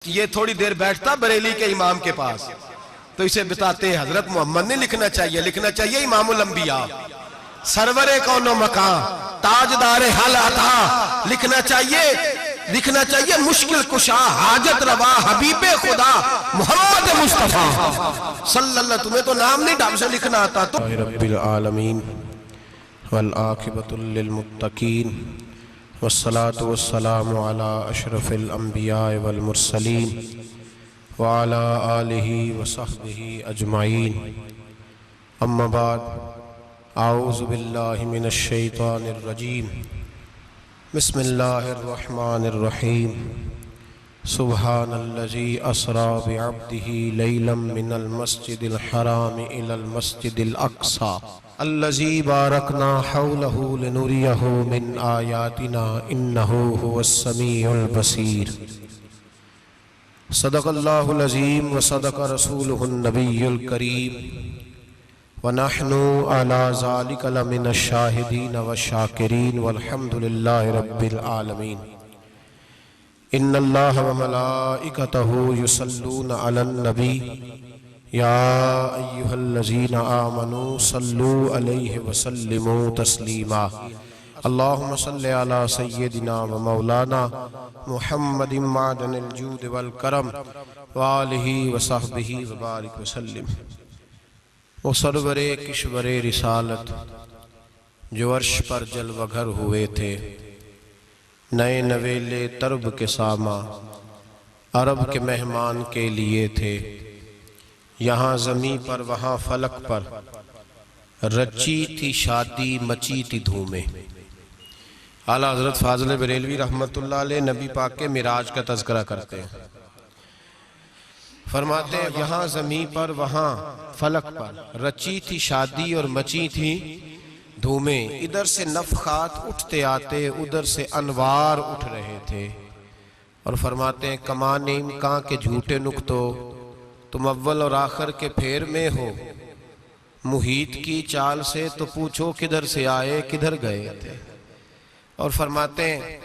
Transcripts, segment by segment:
ये थोड़ी देर बैठता बरेली के इमाम के पास तो इसे बताते हजरत मोहम्मद ने लिखना चाहिए इमामुल अंबिया, सरवरे कौनो मकान, ताजदारे हल अता, लिखना चाहिए मुश्किल कुशा, हाजत रवा, हबीबे खुदा मोहम्मद मुस्तफा सल्लल्लाहु। तुम्हें तो नाम नहीं ढंग से लिखना आता तो। रब्बिल आलमीन वल आखिबतुल लिल मुत्तकीन वस्सलातु वस्सलामु अला अशरफिल अंबिया वल मुरसलीन व अला आलिहि व सहबिहि अजमाइन। अम्मा बाद, आऊज़ु बिल्लाहि मिनश शैतानिर रजीम। बिस्मिल्लाहिर रहमानिर रहीम। सुब्हानल्लज़ी अस्रा बिअब्दिही लैलन मिनल मस्जिदिल हराम इलल मस्जिदिल अक़सा अल्लज़ी बारकना हौलहु लिनुरियहु मिन आयातिना इन्नहु हुवस समीउल बसीर। सदक़ल्लाहुल अज़ीम व सदक़ रसूलुहुन नबियुल करीम व नहनु अला ज़ालिका लमिनश शाहिदीन व शाकिरीन वल्हम्दुलिल्लाहि रब्बिल आलमीन। इन्नल्लाह व मलाइकतहु युसल्लूना अलन नबी या अय्युहल्लज़ीना आमनू सल्लू अलैहि व सल्लिमू तस्लीमा। अल्लाहुम्मा सल्लि अला सय्यिदिना व मौलाना मुहम्मदिन मादनिल जूद वल करम व आलिहि व सहबिहि व बारिक व सल्लिम। वो सरवरे किश्वरे रिसालत जो अर्श पर जलवघर हुए थे, नए नवेले तरब के सामा अरब के मेहमान के लिए थे। यहाँ ज़मी पर वहाँ फलक पर रची थी शादी, मची थी धूमें। आला हज़रत फाज़िल बरेलवी रहमतुल्लाह अलैह नबी पाक के मिराज का तज़किरा करते हैं। फरमाते हैं यहाँ ज़मी पर वहाँ फलक पर रची थी शादी और मची थी धूमें। इधर से नफ़खात उठते आते, उधर से अनवार उठ रहे थे। और फरमाते हैं कमाने इम्कां के झूठे नुक्तो, तुम अव्वल और आखिर के फेर में हो। मुहीत की चाल से तो पूछो किधर से आए किधर गए थे। और फरमाते हैं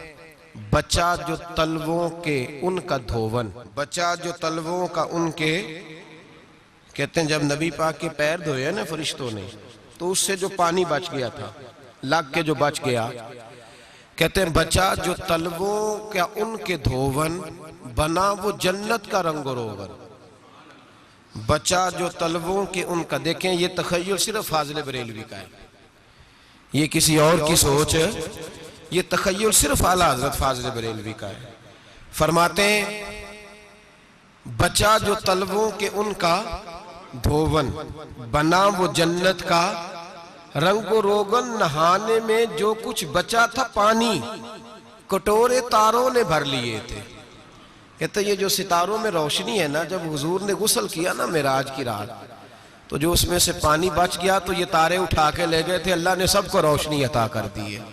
बचा जो तलवों के उनका धोवन, बचा जो तलवों का उनके, कहते हैं जब नबी पाक के पैर धोए ना फरिश्तों ने तो उससे जो पानी बच गया था, लग के जो बच गया, कहते हैं बचा जो तलवों का उनके धोवन, बना वो जन्नत का रंग रोगन। बचा जो तलवों के उनका, देखें ये तखय्युल सिर्फ फाज़िल बरेलवी का है, ये किसी और की सोच है, ये तखय्युल सिर्फ आला हज़रत फाज़िल बरेलवी का है। फरमाते हैं बचा जो तलवों के उनका धोवन, बना वो जन्नत का रंगो रोगन। नहाने में जो कुछ बचा था पानी, कटोरे तारों ने भर लिए थे। कहते ये जो सितारों में रोशनी है ना, जब हुजूर ने गुस्ल किया ना मेराज की रात, तो जो उसमें से पानी बच गया तो ये तारे उठा के ले गए थे, अल्लाह ने सबको रोशनी अता कर दी है।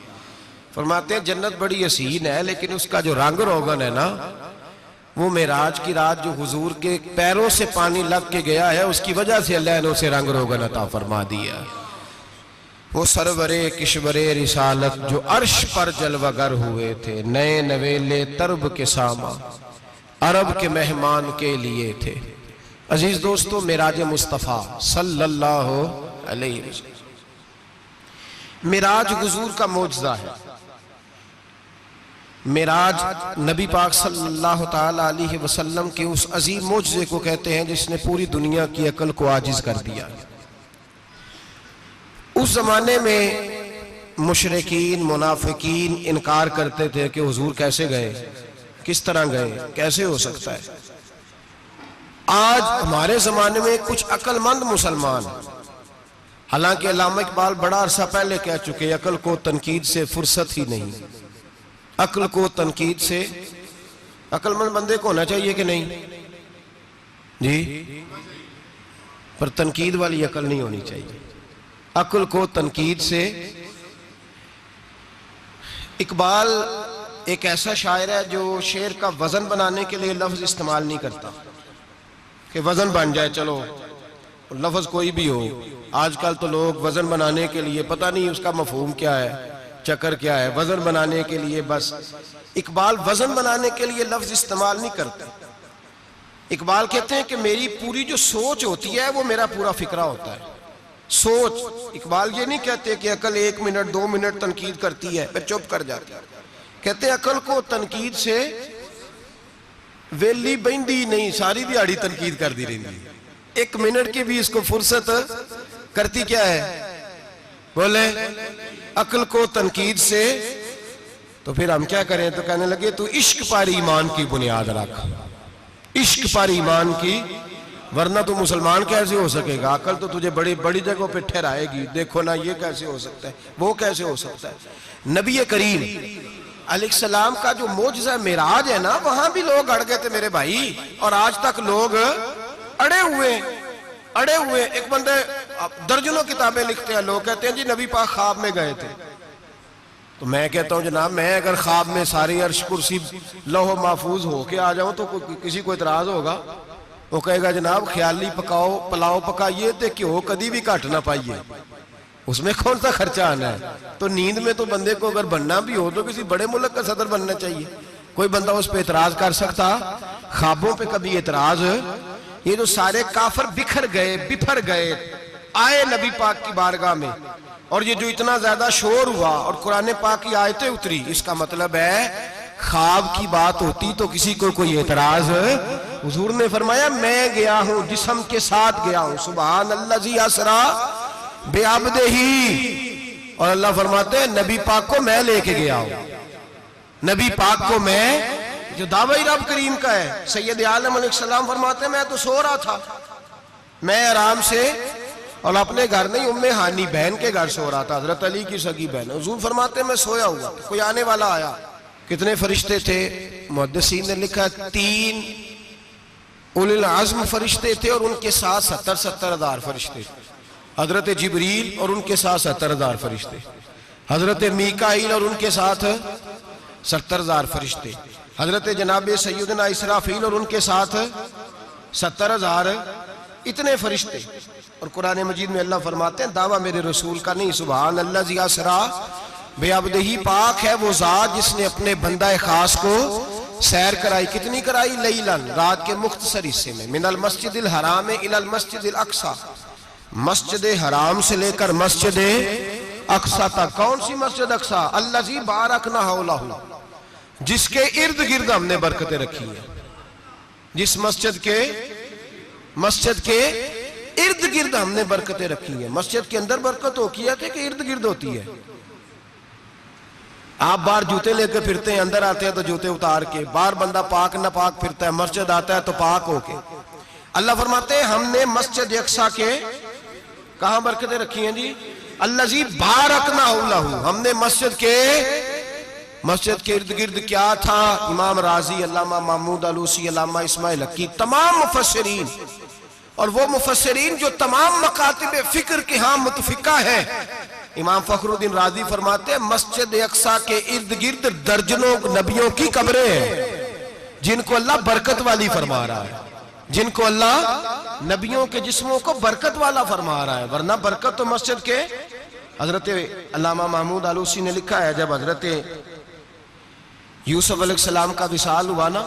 फरमाते हैं जन्नत बड़ी हसीन है, लेकिन उसका जो रंग रोगन है ना, वो मेराज की रात जो हुजूर के पैरों से पानी लग के गया है, उसकी वजह से अल्लाह ने उसे रंग रोगन अता फरमा दिया। वो सरवरे किश्वरे रिसालत जो अर्श पर जलवगर हुए थे, नए नवेले तरब के सामा अरब के मेहमान के लिए थे। अजीज दोस्तों, मिराज मुस्तफ़ा सल्लल्लाहु अलैहि वसल्लम, मिराज हुजूर का मौजज़ा है। मिराज नबी पाक सल्लल्लाहु ताला अलैहि वसल्लम के उस अजीम मौजज़े को कहते हैं जिसने पूरी दुनिया की अकल को आजिज कर दिया। उस जमाने में मुशरिकीन मुनाफिकीन इनकार करते थे कि हुजूर कैसे गए, किस तरह गए, कैसे हो सकता है। आज हमारे जमाने में कुछ अक्लमंद मुसलमान, हालांकि अल्लामा इकबाल बड़ा अरसा पहले कह चुके, अकल को तनकीद से फुर्सत ही नहीं। अक्ल को तनकीद से, अक्लमंद बंदे को होना चाहिए कि नहीं जी, पर तनकीद वाली अकल नहीं होनी चाहिए। अक्ल को तनकीद से। इकबाल एक ऐसा शायर है जो शेर का वजन बनाने के लिए लफ्ज इस्तेमाल नहीं करता कि वजन बन जाए, चलो लफ्ज कोई भी हो। आजकल तो लोग वजन बनाने के लिए पता नहीं उसका मफहूम क्या है, चक्कर क्या है, वजन बनाने के लिए बस। इकबाल वजन बनाने के लिए लफ्ज इस्तेमाल नहीं करते। इकबाल कहते हैं कि मेरी पूरी जो सोच होती है वो मेरा पूरा फिक्रा होता है। सोच, इकबाल ये नहीं कहते कि अकल 1 मिनट 2 मिनट तनकीद करती है फिर चुप कर जाती है। कहते हैं अकल को तनकीद से वेली बहती नहीं, सारी दिहाड़ी तनकीद करती रहती, 1 मिनट की भी इसको फुर्सत करती क्या है? बोले अकल को तनकीद से। तो फिर हम क्या करें? तो कहने लगे तू इश्क पर ईमान की बुनियाद रख, इश्क पर ईमान की, वरना तू मुसलमान कैसे हो सकेगा? अकल तो तुझे बड़ी बड़ी जगहों पे ठहराएगी। देखो ना ये कैसे हो सकता है, वो कैसे हो सकता है। नबी करीम अलैहिस्सलाम का जो मोजज़ा मेराज है ना, वहां भी लोग अड़ गए थे मेरे भाई, और आज तक लोग अड़े हुए। एक बंदे दर्जनों किताबें लिखते हैं, लोग कहते हैं जी नबी पाक ख्वाब में गए थे। तो मैं कहता हूं जनाब, मैं अगर ख्वाब में सारी अर्श कुर्सी लौह महफूज होके आ जाऊं तो किसी को इतराज होगा? वो कहेगा जनाब ख्याली पकाओ पुलाव पकाइए तो घ्यो कभी भी घट ना पाइए, उसमें कौन सा खर्चा आना है। तो नींद में तो बंदे को अगर बनना भी हो तो किसी बड़े मुल्क का सदर बनना चाहिए। कोई बंदा उस पर इतराज कर सकता? ख्वाबों पे कभी इतराज? ये जो सारे काफर बिफर गए आए नबी पाक की बारगाह में, और ये जो इतना ज्यादा शोर हुआ और कुरान पाक की आयतें उतरी, इसका मतलब है ख्वाब की बात होती तो किसी को कोई एतराज? हुजूर ने फरमाया मैं गया हूं, जिस्म के साथ गया हूं, सुभान अल्लाजी असरा बेअब्दिही। और अल्लाह फरमाते हैं नबी पाक को मैं लेके गया हूं, नबी पाक को मैं, जो दावा ही रब करीम का है। सैयद आलम अलैहिस्सलाम फरमाते हैं मैं तो सो रहा था, मैं आराम से, और अपने घर नहीं उम्मे हानी बहन के घर सो रहा था, हजरत अली की सगी बहन। हुजूर फरमाते मैं सोया हुआ, कोई आने वाला आया। कितने फरिश्ते थे? मुहद्दिसीन ने लिखा 3 उलिल आज़्म फरिश्ते थे और उनके साथ 70 हजार फरिश्ते। हजरत जिब्रील और उनके साथ 70 हजार फरिश्ते, हजरत मीकाईल और उनके साथ 70 हजार फरिश्ते, हजरत जनाब सैयदना इसराफील और उनके साथ 70 हजार, इतने फरिश्ते। और कुरान मजीद में अल्लाह फरमाते हैं दावा मेरे रसूल का नहीं, सुभान अल्लाह जी असरा बेअब्दिही, पाक है वो जात जिसने अपने बंदा खास को सैर कराई। कितनी कराई? लैलन, रात के मुख्तसर हिस्से में, मिनल मस्जिदिल हराम इलल मस्जिदिल अक्सा, मस्जिद हराम से लेकर मस्जिद अक्सा तक। कौन सी मस्जिद अक्सा? अल्लाजी बारकना हौलहू, जिसके इर्द गिर्द हमने बरकतें रखी है। जिस मस्जिद के इर्द गिर्द हमने बरकतें रखी है। मस्जिद के अंदर बरकत होती है कि इर्द गिर्द होती है? आप बाहर जूते लेकर फिरते हैं, अंदर आते हैं तो जूते उतार के, बाहर बंदा पाक ना पाक फिरता है, मस्जिद आता है तो पाक होके। अल्लाह फरमाते हैं हमने मस्जिद अक्सा के कहां बरकतें रखी हैं जी? अल्लाजी बारकना हौलहू, हमने मस्जिद के इर्द गिर्द क्या था? इमाम राजी, अल्लामा महमूद आलूसी, अल्लामा इस्माइल हक्की, तमाम मुफस्सिरीन, और वो मुफस्सिरीन जो तमाम मकातिब फिक्र के यहाँ मुतफिका है। इमाम फखरुद्दीन राजी फरमाते हैं मस्जिद अक्सा के इर्द गिर्द दर्जनों नबियों की कब्रें हैं जिनको अल्लाह बरकत वाली फरमा रहा है, जिनको अल्लाह नबियों के जिस्मों को बरकत वाला फरमा रहा है। वरना बरकत तो मस्जिद के, हजरत अल्लामा महमूद आलूसी ने लिखा है जब हजरत यूसुफ अलैहिस्सलाम का विसाल हुआ ना,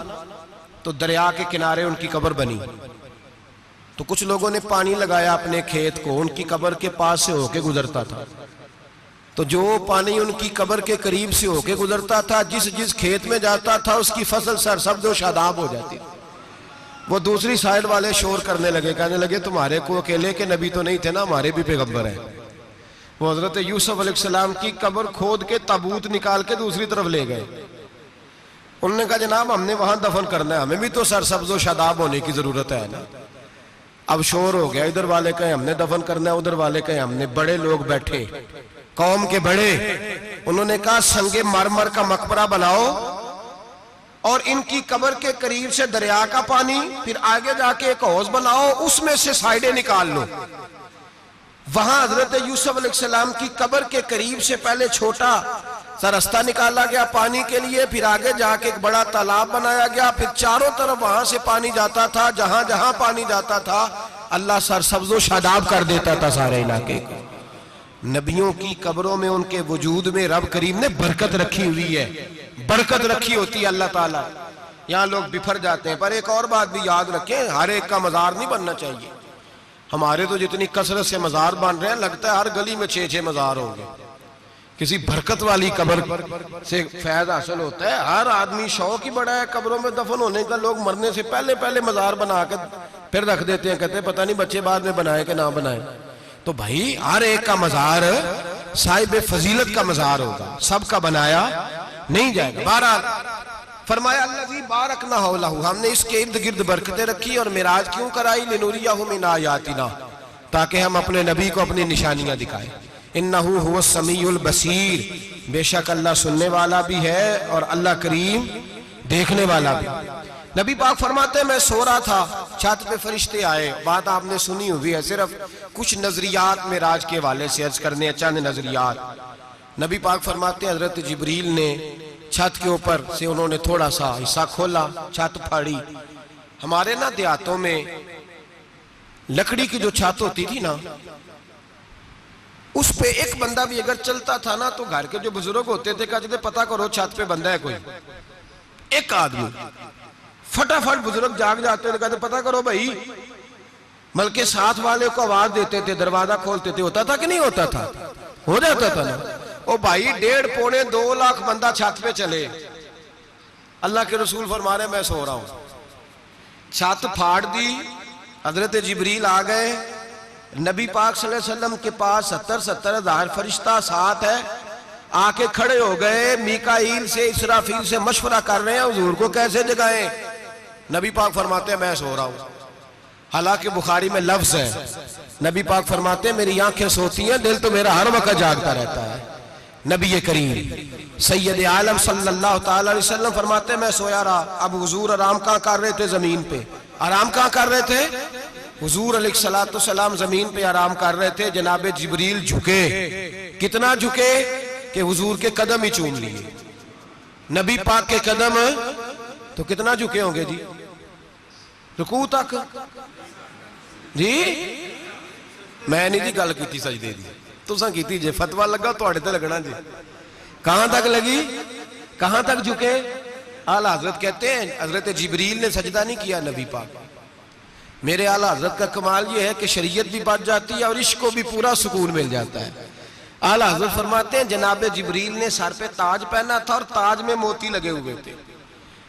तो दरिया के किनारे उनकी कब्र बनी। तो कुछ लोगों ने पानी लगाया अपने खेत को, उनकी कब्र के पास से होके गुजरता था। तो जो पानी उनकी कब्र के करीब से होके गुजरता था, जिस खेत में जाता था उसकी फसल सरसब्ज़ और शादाब हो जाती। वो दूसरी साइड वाले शोर करने लगे, कहने लगे तुम्हारे को अकेले के नबी तो नहीं थे ना, हमारे भी पैगंबर हैं। वो हजरत यूसुफ अलैहिस्सलाम की कब्र खोद के ताबूत निकाल के दूसरी तरफ ले गए। उन्होंने कहा जनाब हमने वहां दफन करना है, हमें भी तो सरसब्ज़ और शादाब होने की जरूरत है ना। अब शोर हो गया, इधर वाले कहे हमने दफन करना है, उधर वाले कहे हमने। बड़े लोग बैठे, कौम के बड़े, उन्होंने कहा संगे मरमर का मकबरा बनाओ और इनकी कब्र के करीब से दरिया का पानी, फिर आगे जाके एक हौज बनाओ, उसमें से साइडें निकाल लो। वहां हजरत यूसुफ अलैहिस्सलाम की कब्र के करीब से पहले छोटा सा रास्ता निकाला गया पानी के लिए, फिर आगे जाके एक बड़ा तालाब बनाया गया, फिर चारों तरफ वहां से पानी जाता था। जहां जहां पानी जाता था अल्लाह सरसब्ज़ो शादाब कर देता था सारे इलाके को। नबियों की कब्रों में, उनके वजूद में रब करीम ने बरकत रखी हुई है, बरकत रखी होती है अल्लाह ताला। यहाँ लोग बिफर जाते हैं। पर एक और बात भी याद रखें, हर एक का मजार नहीं बनना चाहिए। हमारे तो जितनी कसरत से मजार बन रहे हैं, लगता है हर गली में 6-6 मजार होंगे। किसी बरकत वाली कब्र से फैज हासिल होता है। हर आदमी शौक ही बड़ा है कब्रों में दफन होने का। लोग मरने से पहले पहले मजार बना के फिर रख देते हैं, कहते हैं पता नहीं बच्चे बाद में बनाए कि ना बनाए। तो भाई हर एक का मजार साहिब फजीलत का मजार होगा, सबका बनाया नहीं जाएगा। बहरहाल फरमाया अल्लज़ी बारकना हौलहू, हमने इसके इर्द गिर्द बरकतें रखी और मिराज क्यों कराई, लिनुरियहु मिन आयातिना, ताकि हम अपने नबी को अपनी निशानियां दिखाएं। इन्नहु हुवस समीउल बसीर, बेशक अल्लाह सुनने वाला भी है और अल्लाह करीम देखने वाला भी। नबी पाक फरमाते हैं मैं सो रहा था, छत पे फरिश्ते आए। बात आपने सुनी हुई है, सिर्फ कुछ नजरियात मिराज के वाले से अर्ज करने, चंद नजरियात। नबी पाक फरमाते हैं हजरत जिब्रील ने छत के ऊपर से उन्होंने थोड़ा सा हिस्सा खोला, छत फाड़ी। हमारे ना देहातों में लकड़ी की जो छत होती थी ना, उस पे एक बंदा भी अगर चलता था ना, तो घर के जो बुजुर्ग होते थे कहते थे पता करो छत पे बंदा है कोई। एक आदमी फटाफट बुजुर्ग जाग जाते थे, कहते पता करो भाई। बल्कि साथ वाले को आवाज देते थे, दरवाजा खोलते थे। होता था कि नहीं होता था? हो जाता था ना। ओ भाई 1.5-2 लाख बंदा छत पे चले, अल्लाह के रसूल फरमा रहे मैं सो रहा हूं। छत फाड़ दी, हजरत जिब्रील आ गए। नबी पाक सल्लल्लाहु अलैहि वसल्लम के पास 70-70 हज़ार फरिश्ता साथ है, आके खड़े हो गए। मीकाईल से इसराफील से मशवरा कर रहे हैं हुजूर को कैसे जगाएं। नबी पाक फरमाते हैं मैं सो रहा हूं। हालांकि बुखारी में लफ्ज है, नबी पाक फरमाते हैं मेरी आंखें सोती हैं, दिल तो मेरा हर वक्त जागता रहता है। नबी करीम सैयद आलम सल्लल्लाहु ताला अलैहि वसल्लम फरमाते हैं मैं सोया रहा। अब हुजूर आराम कहाँ कर रहे थे? जमीन पे। आराम कहाँ कर रहे थे? हुजूर अलैहिस्सलातु वस्सलाम जमीन पे आराम कर रहे थे। जनाबे जिब्रील झुके, कितना झुके कि हुजूर के कदम ही चूम लिए। नबी पाक के कदम तो कितना झुके होंगे जी, रुकू तक जी। मैं नहीं जी गल की सजदे दी, तुसां कीती जे। फतवा लगा तुहाडे ते लगना जी। कहां तक लगी, कहां तक झुके? आला हजरत कहते हैं हजरत जिब्रील ने सजदा नहीं किया नबी पाक। मेरे आला हजरत का कमाल ये है कि शरीयत भी बच जाती है और इश्क को भी पूरा सुकून मिल जाता है। आला हजरत फरमाते हैं जनाबे जिब्रील ने सर पे ताज पहना था और ताज में मोती लगे हुए थे।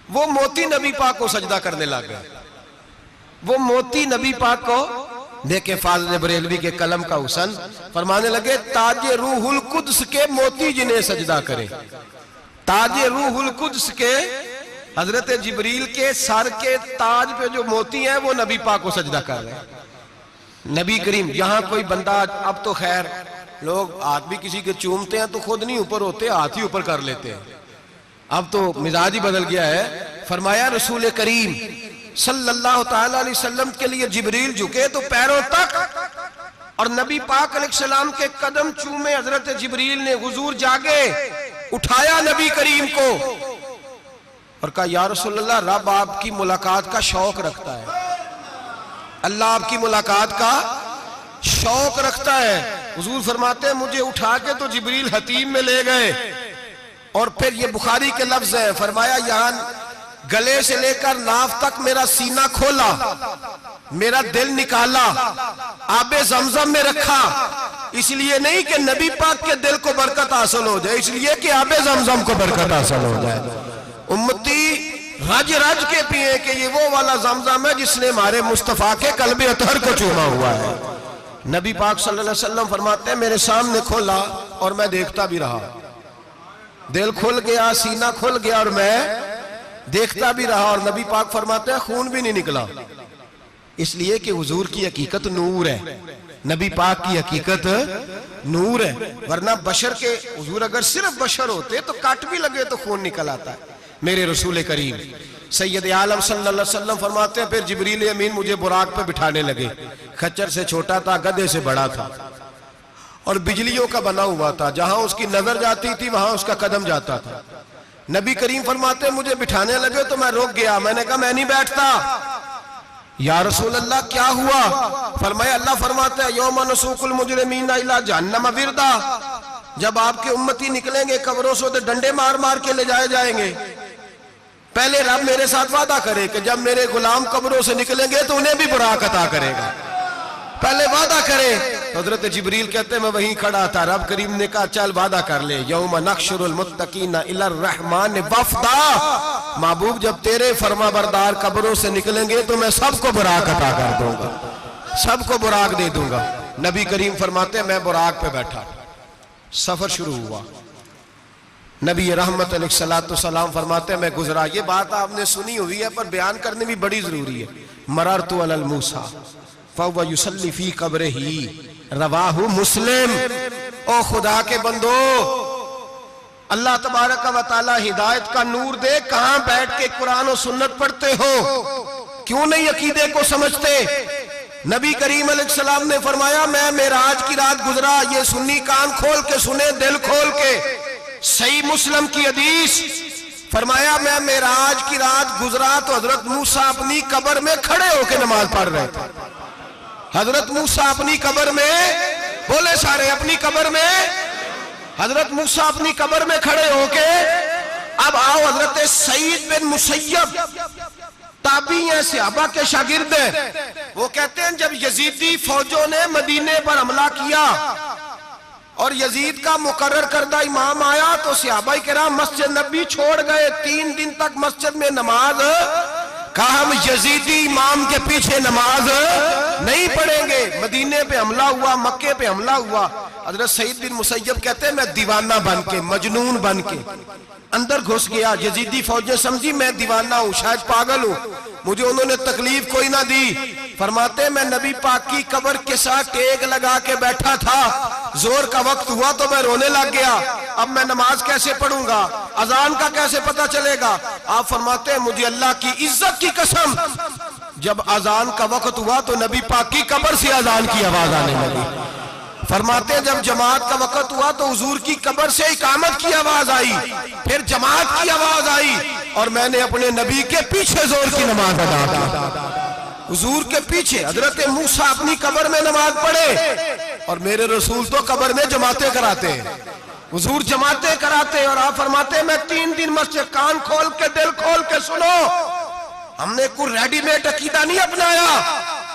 वो मोती नबी पाक को सजदा करने लग गए। वो मोती नबी पाक को देखे। फाज़िल बरेलवी के कलम का हुसन फरमाने लगे ताजे रूहुल कुद्स के मोती जिन्हें सजदा करे। ताजे रूहुल कुद्स के हजरत जिब्रील के सर के ताज पे जो मोती हैं वो नबी पाक को सजदा कर रहे हैं। नबी करीम यहाँ कोई बंदा, अब तो खैर लोग हाथ भी किसी के चूमते हैं तो खुद नहीं ऊपर होते, हाथ ही ऊपर कर लेते हैं। अब तो मिजाज ही बदल गया है। फरमाया रसूल करीम सल्लल्लाहु ताला अलैहि वसल्लम के लिए जिब्रील झुके तो पैरों तक और नबी पाक अलैहिस्सलाम के कदम चूमे। हजरत जिब्रील ने हुजूर जागे, उठाया नबी करीम को और कहा या रसूलल्लाह, रब आपकी मुलाकात का शौक रखता है, अल्लाह आपकी मुलाकात का शौक रखता है। हुजूर फरमाते हैं मुझे उठा के तो जिब्रील हतीम में ले गए और फिर ये बुखारी के लफ्ज है, फरमाया यहाँ गले से लेकर नाफ तक मेरा सीना खोला, मेरा दिल निकाला, आबे जमजम में रखा। इसलिए नहीं कि नबी पाक के दिल को बरकत हासिल हो जाए, इसलिए कि आबे जमजम को बरकत हासिल हो जाए। उम्मती रज रज के पिए कि ये वो वाला जमजम है जिसने हमारे मुस्तफा के कल्बे अतहर को चूमा हुआ है। नबी पाक सल्लल्लाहु अलैहि वसल्लम फरमाते हैं मेरे सामने खोला और मैं देखता भी रहा। दिल खुल गया, सीना खुल गया और मैं देखता भी रहा। और नबी पाक फरमाते हैं खून भी नहीं निकला, इसलिए कि हुजूर की हकीकत नूर है, नबी पाक की हकीकत नूर है। वरना बशर के हुजूर अगर सिर्फ बशर होते तो काट भी लगे तो खून निकल आता है। मेरे रसूल करीम सैयद आलम सल्लल्लाहु अलैहि वसल्लम फरमाते हैं फिर जिब्रील अमीन मुझे बुराक पे बिठाने लगे। खच्चर से छोटा था, गधे से बड़ा था और बिजलियों का बना हुआ था। जहां उसकी नजर जाती थी वहां उसका कदम जाता था। नबी करीम फरमाते हैं मुझे बिठाने लगे तो मैं रुक गया। मैंने कहा मैं नहीं बैठता। या रसूल अल्लाह क्या हुआ? फरमाया अल्लाह फरमाते हैं यौम नसूकुल मुजरिमीना इला जहन्नम विरदा, जब आपके उम्मती निकलेंगे कब्रों से तो डंडे मार मार के ले जाए जाएंगे। पहले रब मेरे साथ वादा करे कि जब मेरे गुलाम कब्रों से निकलेंगे तो उन्हें भी बुराक अता करेगा, पहले वादा करे। तो हजरत जिब्रील कहते मैं वहीं खड़ा था, रब करीम ने कहा चल वादा कर ले, यौम नहशुरुल मुत्तकीना इलर रहमान वफ्दा, महबूब जब तेरे फरमा बरदार कब्रों से निकलेंगे तो मैं सबको बुराक अता कर दूंगा, सबको बुराक दे दूंगा। नबी करीम फरमाते मैं बुराक पे बैठा, सफर शुरू हुआ। नबी रहमत अलैहिस्सलाम फरमाते मैं गुजरा। ये बात आपने सुनी हुई है पर बयान करनी भी बड़ी जरूरी है। मररतु अलल मूसा फहुव युसल्ली फी कब्रिही, रवाहु मुस्लिम। ओ खुदा के बंदो, अल्लाह तबारक व तआला हिदायत का नूर दे, कहां बैठ के कुरान और सुन्नत पढ़ते हो, क्यों नहीं अकीदे को समझते। नबी करीम अलैहिस्सलाम ने फरमाया मैं मेराज की रात गुजरा, ये सुन्नी कान खोल के सुने, दिल खोल के, सही मुस्लिम की हदीस। फरमाया मैं मेराज की रात गुजरा तो हजरत मूसा अपनी कब्र में खड़े होकर नमाज पढ़ रहे थे। हजरत मूसा अपनी कब्र में, बोले सारे, अपनी कब्र में, हजरत मूसा अपनी कब्र में खड़े होके। अब आओ, हजरत सईद बिन मुसय्यब ताबी हैं, सहाबा के शागिर्द हैं, वो कहते हैं जब यजीदी फौजों ने मदीने पर हमला किया और यजीद का मुकर्रर करदा इमाम आया तो सहाबा किराम मस्जिद नबी छोड़ गए। 3 दिन तक मस्जिद में नमाज, कहा हम यजीदी इमाम के पीछे नमाज नहीं पढ़ेंगे। मदीने पे हमला हुआ, मक्के पे हमला हुआ। हजरत सईद बिन मुसय्यब कहते हैं मैं दीवाना बन के, मजनून बन के अंदर घुस गया। यजीदी फौजें समझी मैं दीवाना हूं, शायद पागल हूं, मुझे उन्होंने तकलीफ कोई ना दी। फरमाते मैं नबी पाक की कब्र के साथ टेक लगा के बैठा था, जोर का वक्त हुआ तो मैं रोने लग गया। अब मैं नमाज कैसे पढ़ूंगा, अजान का कैसे पता चलेगा। आप फरमाते हैं मुझे अल्लाह की इज्जत की कसम, जब अजान का वक्त हुआ तो नबी पाक की कब्र से अजान की आवाज आने लगी। फरमाते जब जमात का वक्त हुआ तो हुजूर की कब्र से इकामत की आवाज आई, फिर जमात की आवाज आई और मैंने अपने नबी के पीछे जोर की नमाज अदा की। हुजूर के पीछे हजरत मूसा अपनी कब्र में नमाज पढ़े और मेरे रसूल तो कब्र में जमातें कराते हैं। हुजूर जमातें कराते और आप फरमाते मैं 3 दिन मस्जिद, कान खोल के, दिल खोल के सुनो, हमने कोई रेडीमेड अकीदा नहीं अपनाया,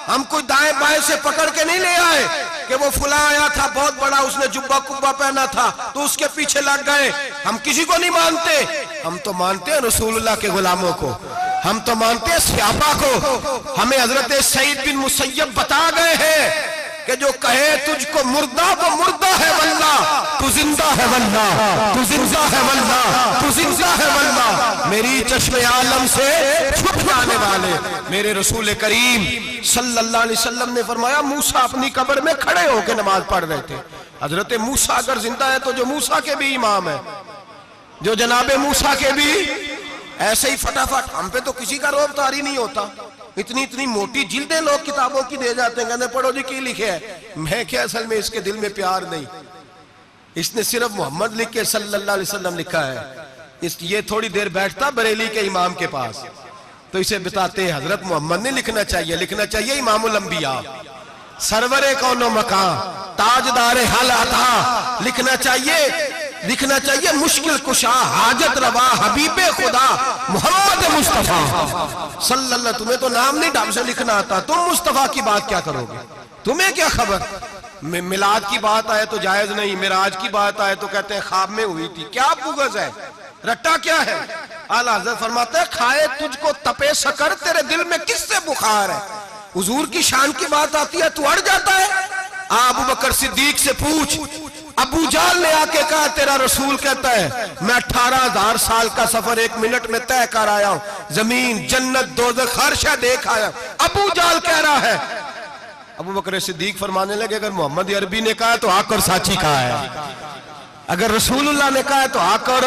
हम कोई दाएं बाएं से पकड़ के नहीं ले आए कि वो फुला आया था बहुत बड़ा, उसने जुब्बा कुब्बा पहना था तो उसके पीछे लग गए। हम किसी को नहीं मानते, हम तो मानते हैं रसूलुल्लाह के गुलामों को, हम तो मानते हैं सहाबा को। हमें हजरत सईद बिन मुसय्यब बता गए हैं कि जो कहे तुझको मुर्दा वो मुर्दा है वल्ला, तू जिंदा है वल्ला, तू जिंदा है वल्ला, तू जिंदा है वल्ला। मेरी चश्मे आलम से छुप जाने वाले मेरे रसूल करीम सल्लल्लाहु अलैहि वसल्लम ने फरमाया मूसा अपनी कब्र में खड़े होकर नमाज पढ़ रहे थे। हजरत मूसा अगर जिंदा है तो जो मूसा के भी इमाम है, जो जनाबे मूसा के भी, ऐसे ही फटाफट। हम पे तो किसी का रोब तारी नहीं होता, इतनी इतनी मोटी जिल्दें लोग किताबों की दे जाते हैं, कहते पढ़ो जी की लिखे है। मैं क्या, असल में इसके दिल में प्यार नहीं, इसने सिर्फ मोहम्मद लिख के सल्लल्लाहु अलैहि वसल्लम लिखा है। ये थोड़ी देर बैठता बरेली के इमाम के पास तो इसे बताते हैं हजरत मोहम्मद ने लिखना चाहिए, लिखना चाहिए इमामुल अंबिया, सरवरे कौनो मकान, ताजदारे हल अता, लिखना चाहिए, लिखना चाहिए मुश्किल कुशा, हाजत रवा, हबीबे खुदा मोहम्मद मुस्तफा सल्लल्लाहु। तुम्हें तो नाम नहीं ढंग से लिखना आता, तुम मुस्तफा की बात क्या करोगे, तुम्हें क्या खबर। मिलाद की बात आए तो जायज नहीं, मिराज की बात आए तो कहते हैं ख्वाब में हुई थी। क्या बुगज है, रट्टा क्या है। आला हज़रत फरमाते हैं खाए तुझको तपे सकर, तेरे दिल में किससे बुखार है। हुजूर की शान की बात आती है तू अड़ जाता है। अबू बकर सिद्दीक से पूछ, अबू जाल ने आके कहा तेरा रसूल कहता है मैं 18,000 साल का सफर 1 मिनट में तय कर आया हूं, जमीन जन्नत दोज़ख हर शय देख आया। अबू जाल कह रहा है। अबू बकर सिद्दीक फरमाने लगे अगर मोहम्मद अरबी ने कहा है तो आकर साची कहा है, अगर रसूलुल्लाह ने कहा है तो आकर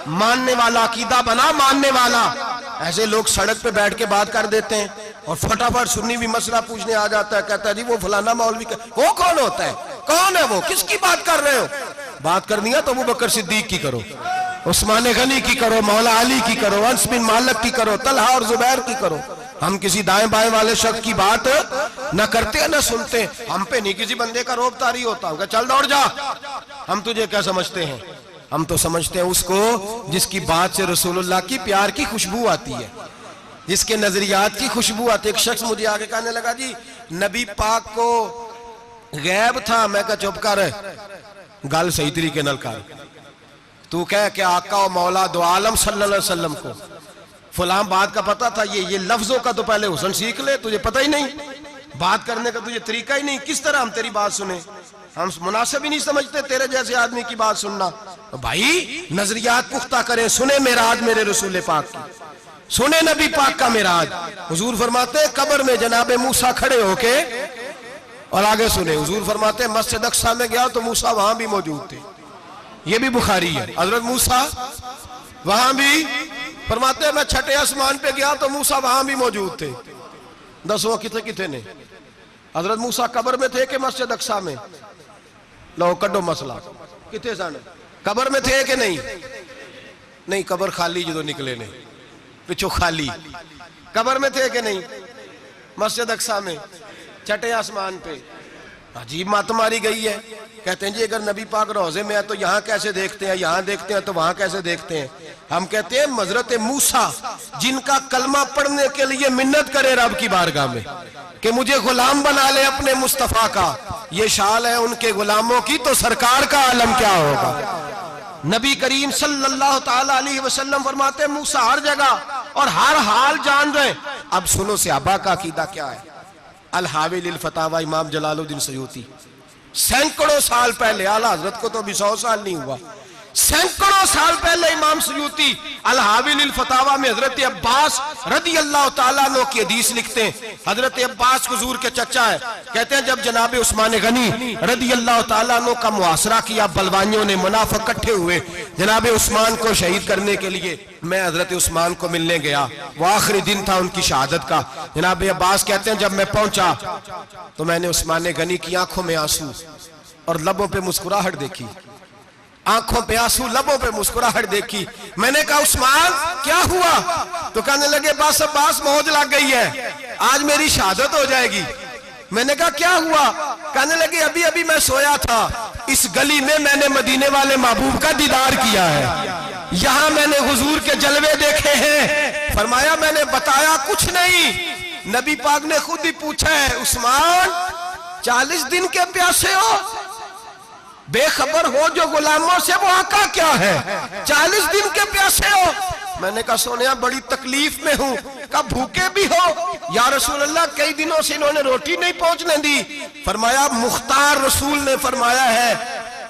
मानने वाला, अकीदा बना मानने वाला। ऐसे लोग सड़क पे बैठ के बात कर देते हैं और फटाफट सुन्नी भी मसला पूछने आ जाता है, कहता है जी वो फलाना मौलवी का, वो कौन होता है, कौन है वो, किसकी बात कर रहे हो। बात करनी है तो अबू बकर सिद्दीक की करो, उस्मान गनी की करो, मौला अली की करो, अनस बिन मालिक की करो, तलहा और जुबैर की करो। हम किसी दाएं बाएं वाले शख्स की बात न करते न सुनते। हम पे नहीं किसी बंदे का रोब तारी होता, चल दौड़ जा, हम तुझे क्या समझते हैं। हम तो समझते हैं उसको जिसकी बात से रसूलुल्लाह की प्यार की खुशबू आती है, जिसके नजरियात की खुशबू आती है। एक शख्स मुझे आगे कहने लगा, जी नबी पाक को गैब था। मैं कहा चुप कर, गल सही तरीके नाल कर। तू कह के आका और मौला दो आलम सल्लल्लाहु अलैहि वसल्लम को फलां बात का पता था, ये लफ्जों का तो पहले हुस्न सीख ले, तुझे पता ही नहीं, बात करने का तुझे तरीका ही नहीं, किस तरह हम तेरी बात सुने? हम मुनासिब ही नहीं समझते तेरे जैसे आदमी की बात सुनना। तो भाई नजरियात पुख्ता करें, सुने मेराज मेरे रसूल पाक की, सुने नबी पाक का मेराज। हुजूर फरमाते हैं कब्र में जनाबे मूसा खड़े होके, और आगे सुने हुजूर फरमाते हैं मस्जिद अक्सा में गया तो मूसा वहां भी मौजूद थे। ये भी बुखारी है, हजरत मूसा वहां भी फरमाते हैं मैं छठे आसमान पे गया तो मूसा वहां भी मौजूद थे। दसवां कितने कितने ने? हजरत मूसा कब्र में थे कि मस्जिद अक्सा में? लो कड्डो मसला, कितने सन? कब्र में थे कि नहीं? नहीं, कब्र खाली जो निकले ने पिछो खाली। कब्र में थे कि नहीं? मस्जिद अक्सा में, छठे आसमान पे। अजीब मात मारी गई है। कहते हैं जी अगर नबी पाक रोजे में है तो यहाँ कैसे देखते हैं, यहाँ देखते हैं तो वहां कैसे देखते हैं? हम कहते हैं हजरत मूसा जिनका कलमा पढ़ने के लिए मिन्नत करे रब की बारगाह में कि मुझे गुलाम बना ले अपने मुस्तफा का, ये शाल है उनके गुलामों की, तो सरकार का आलम क्या होगा? नबी करीम सल्लल्लाहु ताला अलैहि वसल्लम फरमाते हैं मूसा हर जगह और हर हाल जान रहे। अब सुनो सहाबा का अकीदा क्या है। अल हावी लिल फतावा इमाम जलालुद्दीन सयूती सैकड़ों साल पहले, आला हजरत को तो अभी 100 साल नहीं हुआ, सैकड़ों साल पहले इमाम सयूती अल हावी लिल फतावा में हजरत अब्बास रदी अल्लाह ताला अन्हु की हदीस लिखते हैं। हजरत अब्बास हुजूर के चचा है। कहते हैं जब जनाब उस्मान गनी रदी अल्लाह ताला अन्हु का मुआसरा किया, बलवानियों ने मुनाफिक इकट्ठे हुए जनाब उस्मान को शहीद करने के लिए, मैं हजरत उस्मान को मिलने गया, वो आखिरी दिन था उनकी शहादत का। जनाब अब्बास कहते हैं जब मैं पहुंचा तो मैंने उस्मान गनी की आंखों में आंसू और लबों पे मुस्कुराहट देखी, आंखों पे आंसू लबों पे मुस्कुराहट देखी। मैंने कहा उस्मान क्या हुआ? तो कहने लगे बस अब्बास मौज लग गई है, आज मेरी शहादत हो जाएगी। मैंने कहा क्या हुआ? कहने लगे अभी अभी मैं सोया था, इस गली में मैंने मदीने वाले महबूब का दीदार किया है, यहाँ मैंने हुजूर के जलवे देखे हैं। फरमाया मैंने बताया कुछ नहीं, नबी पाक ने खुद ही पूछा है उस्मान 40 दिन के प्यासे हो, बेखबर हो जो गुलामों से, वो आका क्या है? 40 दिन के प्यासे हो। मैंने कहा सोनिया बड़ी तकलीफ में हूं। कहा भूखे भी हो? या रसूल अल्लाह कई दिनों से इन्होंने रोटी नहीं पहुंचने दी। फरमाया मुख्तार रसूल ने फरमाया है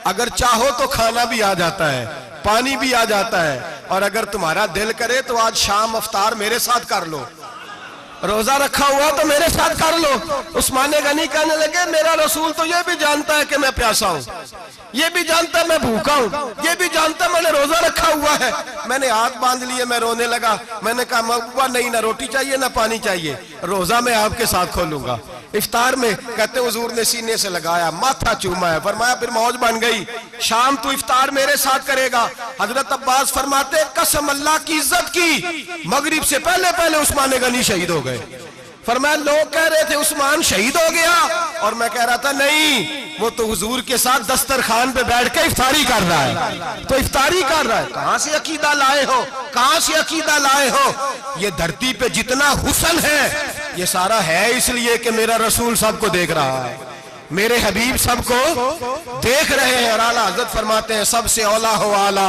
अगर चाहो तो खाना भी आ जाता है, पानी भी आ जाता है, और अगर तुम्हारा दिल करे तो आज शाम अफ्तार मेरे साथ कर लो, रोजा रखा हुआ तो मेरे साथ कर लो। उस्मान गनी कहने लगे मेरा रसूल तो ये भी जानता है कि मैं प्यासा हूं, ये भी जानता है मैं भूखा हूं, ये भी जानता है मैंने रोजा रखा हुआ है। मैंने हाथ बांध लिए, मैं रोने लगा। मैंने कहा महबूबा नहीं, ना रोटी चाहिए ना पानी चाहिए, रोजा मैं आपके साथ खोलूंगा। इफ्तार में कहते हुजूर ने सीने से लगाया, माथा चूमा है, फरमाया फिर मौज बन गई, शाम तू इफ्तार मेरे साथ करेगा। हजरत अब्बास फरमाते कसम अल्लाह की इज्जत की, मगरिब से पहले पहले उस्मान गनी शहीद हो गए। फरमाया लोग कह रहे थे उस्मान शहीद हो गया, और मैं कह रहा था नहीं, वो तो हुजूर के साथ दस्तरखान पे बैठ के इफ्तारी कर रहा है। तो इफ्तारी कर रहा है, कहां से अकीदा लाए हो, कहां से अकीदा लाए हो? ये धरती पे जितना हुस्न है ये सारा है इसलिए कि मेरा रसूल सबको देख रहा है, मेरे हबीब सबको देख रहे हैं। और आला हजरत फरमाते हैं सबसे औला हो आला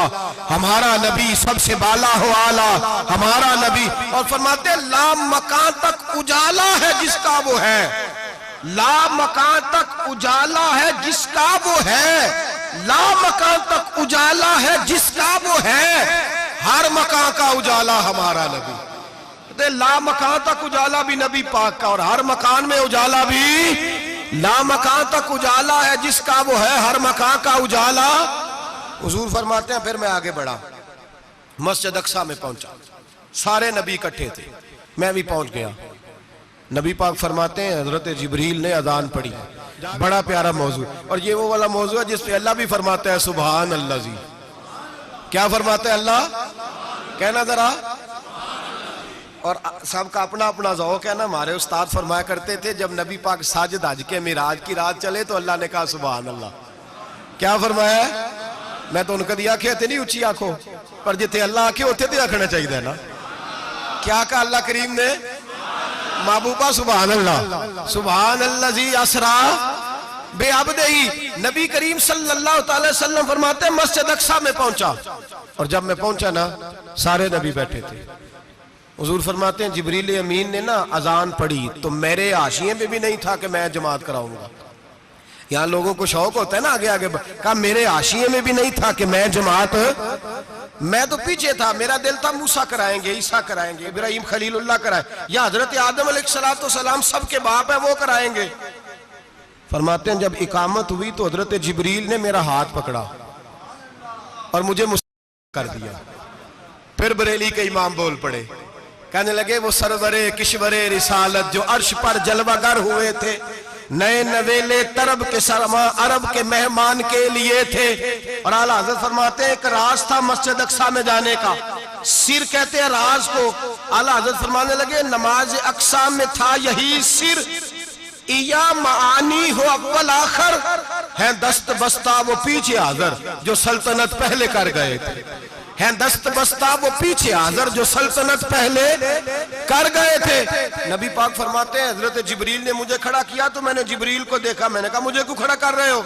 हमारा नबी, सबसे बाला हो आला हमारा नबी। और फरमाते हैं ला मकान तक उजाला है जिसका वो है, ला मकान तक उजाला है जिसका वो है, ला मकान तक उजाला है जिसका वो है, हर मकान का उजाला हमारा नबी। ला मकान तक उजाला भी नबी पाक का, और हर मकान में उजाला भी ला मकान तक उजाला है जिसका वो है, हर मकान का उजाला। हुजूर फरमाते हैं फिर मैं आगे बढ़ा, मस्जिद अक्सा में पहुंचा, सारे नबी इकट्ठे थे, मैं भी पहुंच गया। नबी पाक फरमाते हैं हजरत जिब्रील ने अजान पढ़ी, बड़ा प्यारा मौजू, और ये वो वाला मौजू है जिसपे अल्लाह भी फरमाता है सुभान अल्लाह जी। क्या फरमाते हैं अल्लाह? कहना जरा। और सबका अपना अपना ज़ौक़ है ना। हमारे उस्ताद फरमाया करते थे जब नबी पाक साजिद हज के मिराज की रात चले तो अल्लाह ने कहा सुभान अल्लाह। क्या फरमाया? मैं तो कभी आखिया ते नहीं उच्ची आखो, पर जिथे अल्लाह आखे उत्थे ते आखना चाहिए ना। क्या कहा अल्लाह करीम ने? महबूबा सुभान अल्लाह, सुभान अल्लाह जी असरा बेअब्दिही। नबी करीम सल्लल्लाहु अलैहि वसल्लम फरमाते हैं मस्जिद अक्सा में पहुंचा, और जब मैं पहुंचा ना सारे नबी बैठे थे। हुजूर फरमाते हैं जिब्रील अमीन ने ना अजान पढ़ी तो मेरे हाशिए में भी नहीं था कि मैं जमात कराऊंगा। यहाँ लोगों को शौक होता है ना आगे आगे, कहा मेरे हाशिए में भी नहीं था कि मैं जमात, मैं तो पीछे था। मेरा दिल था मूसा कराएंगे, ईसा कराएंगे, इब्राहिम खलीलुल्लाह कराए, या हजरत आदम अलैहिस्सलाम सबके बाप है वो कराएंगे। फरमाते हैं जब इकामत हुई तो हजरत जिब्रील ने मेरा हाथ पकड़ा और मुझे कर दिया। फिर बरेली के इमाम बोल पड़े, कहने लगे वो सरवरे किश्वरे रिसालत जो अर्श पर जलवागर हुए थे, नए नवेले तरब के सरमा अरब के मेहमान के लिए थे। और आला हज़रत फरमाते हैं एक राज था मस्जिद अक्सा में जाने का, सिर कहते हैं राज को। आला हज़रत फरमाने लगे नमाज अक्सा में था यही सिर, इया मानी हो अव्वल आखिर है दस्त बस्ता वो पीछे हाज़िर जो सल्तनत पहले कर गए थे, है दस्त बस्ता वो पीछे हाज़िर जो सल्तनत पहले कर गए थे। नबी पाक फरमाते हैं हजरत जिब्रील ने मुझे खड़ा किया तो मैंने जिब्रील को देखा, मैंने कहा मुझे क्यों खड़ा कर रहे हो?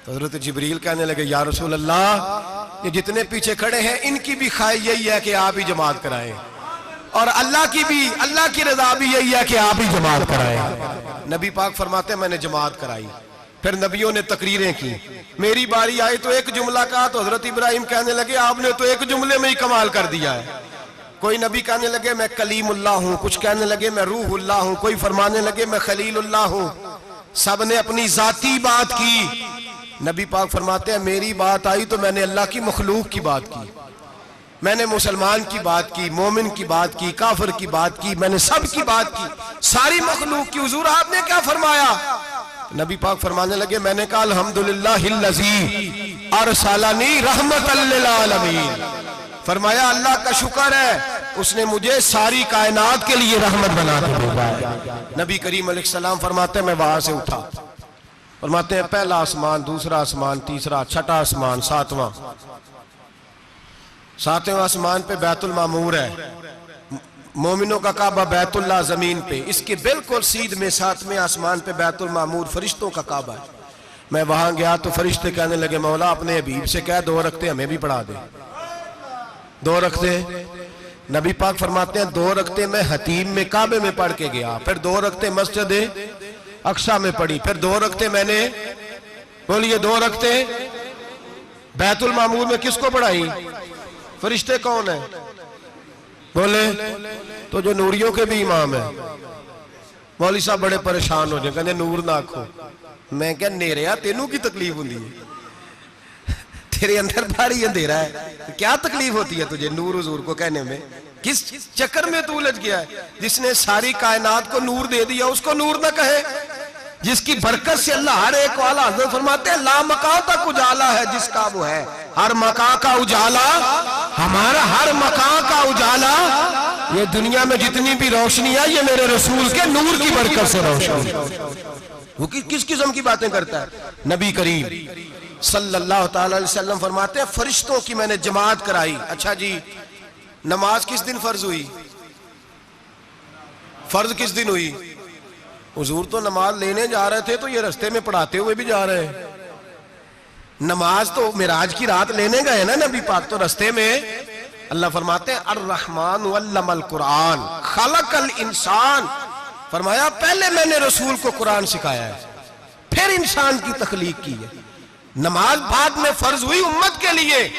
तो हजरत जिब्रील कहने लगे या रसूल अल्लाह ये जितने पीछे खड़े हैं इनकी भी ख्वाहिश यही है कि आप ही जमात कराएं, और अल्लाह की भी, अल्लाह की रजा भी यही है कि आप ही जमात कराएं। नबी पाक फरमाते हैं मैंने जमात कराई। फिर नबियों ने तकरीरें की, मेरी बारी आई तो एक जुमला कहा तो हजरत इब्राहिम कहने लगे आपने तो एक जुमले में ही कमाल कर दिया है। कोई नबी कहने लगे मैं कलीमुल्लाह हूं, कुछ कहने लगे मैं रूहुल्लाह हूं, कोई फरमाने लगे मैं खलीलुल्लाह हूं। सब ने अपनी जाती बात की। नबी पाक फरमाते हैं मेरी बात आई तो मैंने अल्लाह की मखलूक की बात की, मैंने मुसलमान की बात की, मोमिन की बात की, काफिर की बात की, मैंने सब की बात की, सारी मखलूक की। हुजूर आपने क्या फरमाया? नबी पाक फरमाने लगे मैंने कहा अल्हम्दुलिल्लाहिल्लज़ी अरसलनी रहमतल लिल आलमीन। फरमाया अल्लाह का शुक्र है उसने मुझे सारी कायनात के लिए रहमत बना के भेजा है। नबी करीम अलैहिस्सलाम फरमाते हैं मैं वहां से उठा, फरमाते हैं पहला आसमान, दूसरा आसमान, तीसरा, छठा आसमान, सातवें आसमान पे बैतुल मामूर है, मोमिनों का काबा बैतुल्लाह जमीन पे, इसके बिल्कुल सीध में सातवें आसमान पे बैतुल मामूर फरिश्तों का काबा है। मैं वहां गया तो फरिश्ते कहने लगे मौला अपने हबीब से कह 2 रखते हमें भी पढ़ा दे। 2 रखते नबी पाक फरमाते हैं 2 रखते मैं हतीम में काबे में पढ़ के गया, फिर 2 रखते मस्जिद अक्सा में पढ़ी, फिर 2 रखते मैंने, बोलिए 2 रखते बैतुल मामूर में किसको पढ़ाई? फरिश्ते कौन है बोले? तो जो नूरियों के भी इमाम है। मौलवी साहब बड़े परेशान हो जाए, कहते नूर ना आखो। मैं क्या नेरिया तेनू की तकलीफ होती है? तेरे अंदर भारी अंधेरा है, तो क्या तकलीफ होती है तुझे नूर हुजूर को कहने में? किस चक्कर में तू उलझ गया है? जिसने सारी कायनात को नूर दे दिया उसको नूर ना कहे? जिसकी बरकत से अल्लाह हर एक वाला, हज़रत फरमाते हैं ला मकां तक उजाला है जिसका वो है, हर मकां का उजाला हमारा, हर मकां का उजाला, ये दुनिया में जितनी भी रोशनी है ये मेरे रसूल के नूर की बरकत से रोशनी। वो किस किस्म की बातें करता है? नबी करीम सल्लल्लाहु अलैहि वसल्लम फरमाते हैं फरिश्तों की मैंने जमात कराई। अच्छा जी नमाज किस दिन फर्ज हुई? फर्ज किस दिन हुई? हुजूर तो नमाज लेने जा रहे थे तो ये रास्ते में पढ़ाते हुए भी जा रहे हैं। नमाज तो मिराज की रात लेने गए ना नबी पाक, तो रास्ते में अल्लाह फरमाते हैं अर्रहमान अल्लमल कुरान खलकल इंसान। फरमाया पहले मैंने रसूल को कुरान सिखाया है, फिर इंसान की तख्लीक की है। नमाज बाद में फर्ज हुई उम्मत के लिए।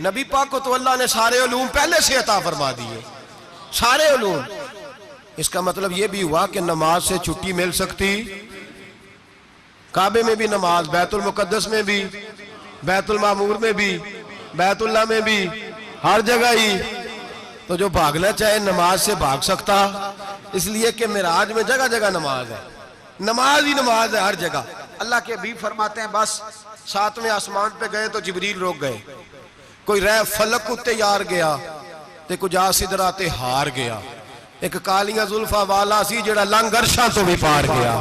नबी पाक को तो अल्लाह ने सारे उलूम पहले से अता फरमा दिए, सारे उलूम। इसका मतलब यह भी हुआ कि नमाज से छुट्टी मिल सकती, काबे में भी नमाज, बैतुल मुकद्दस में भी, बैतुल मामूर में भी, बैतुल्लाह में भी, हर जगह ही। तो जो भागना चाहे नमाज से भाग सकता, इसलिए कि मिराज में जगह जगह नमाज है, नमाज ही नमाज है हर जगह। अल्लाह के हबीब फरमाते हैं बस 7वें आसमान पे गए तो जिब्रील रोक गए, कोई रह फलक उत्ते यार गया ते कुछ आ सिदरा ते हार गया, एक कालियां जुल्फा वाला सी जेड़ा लंग अर्शां तो भी पार गया।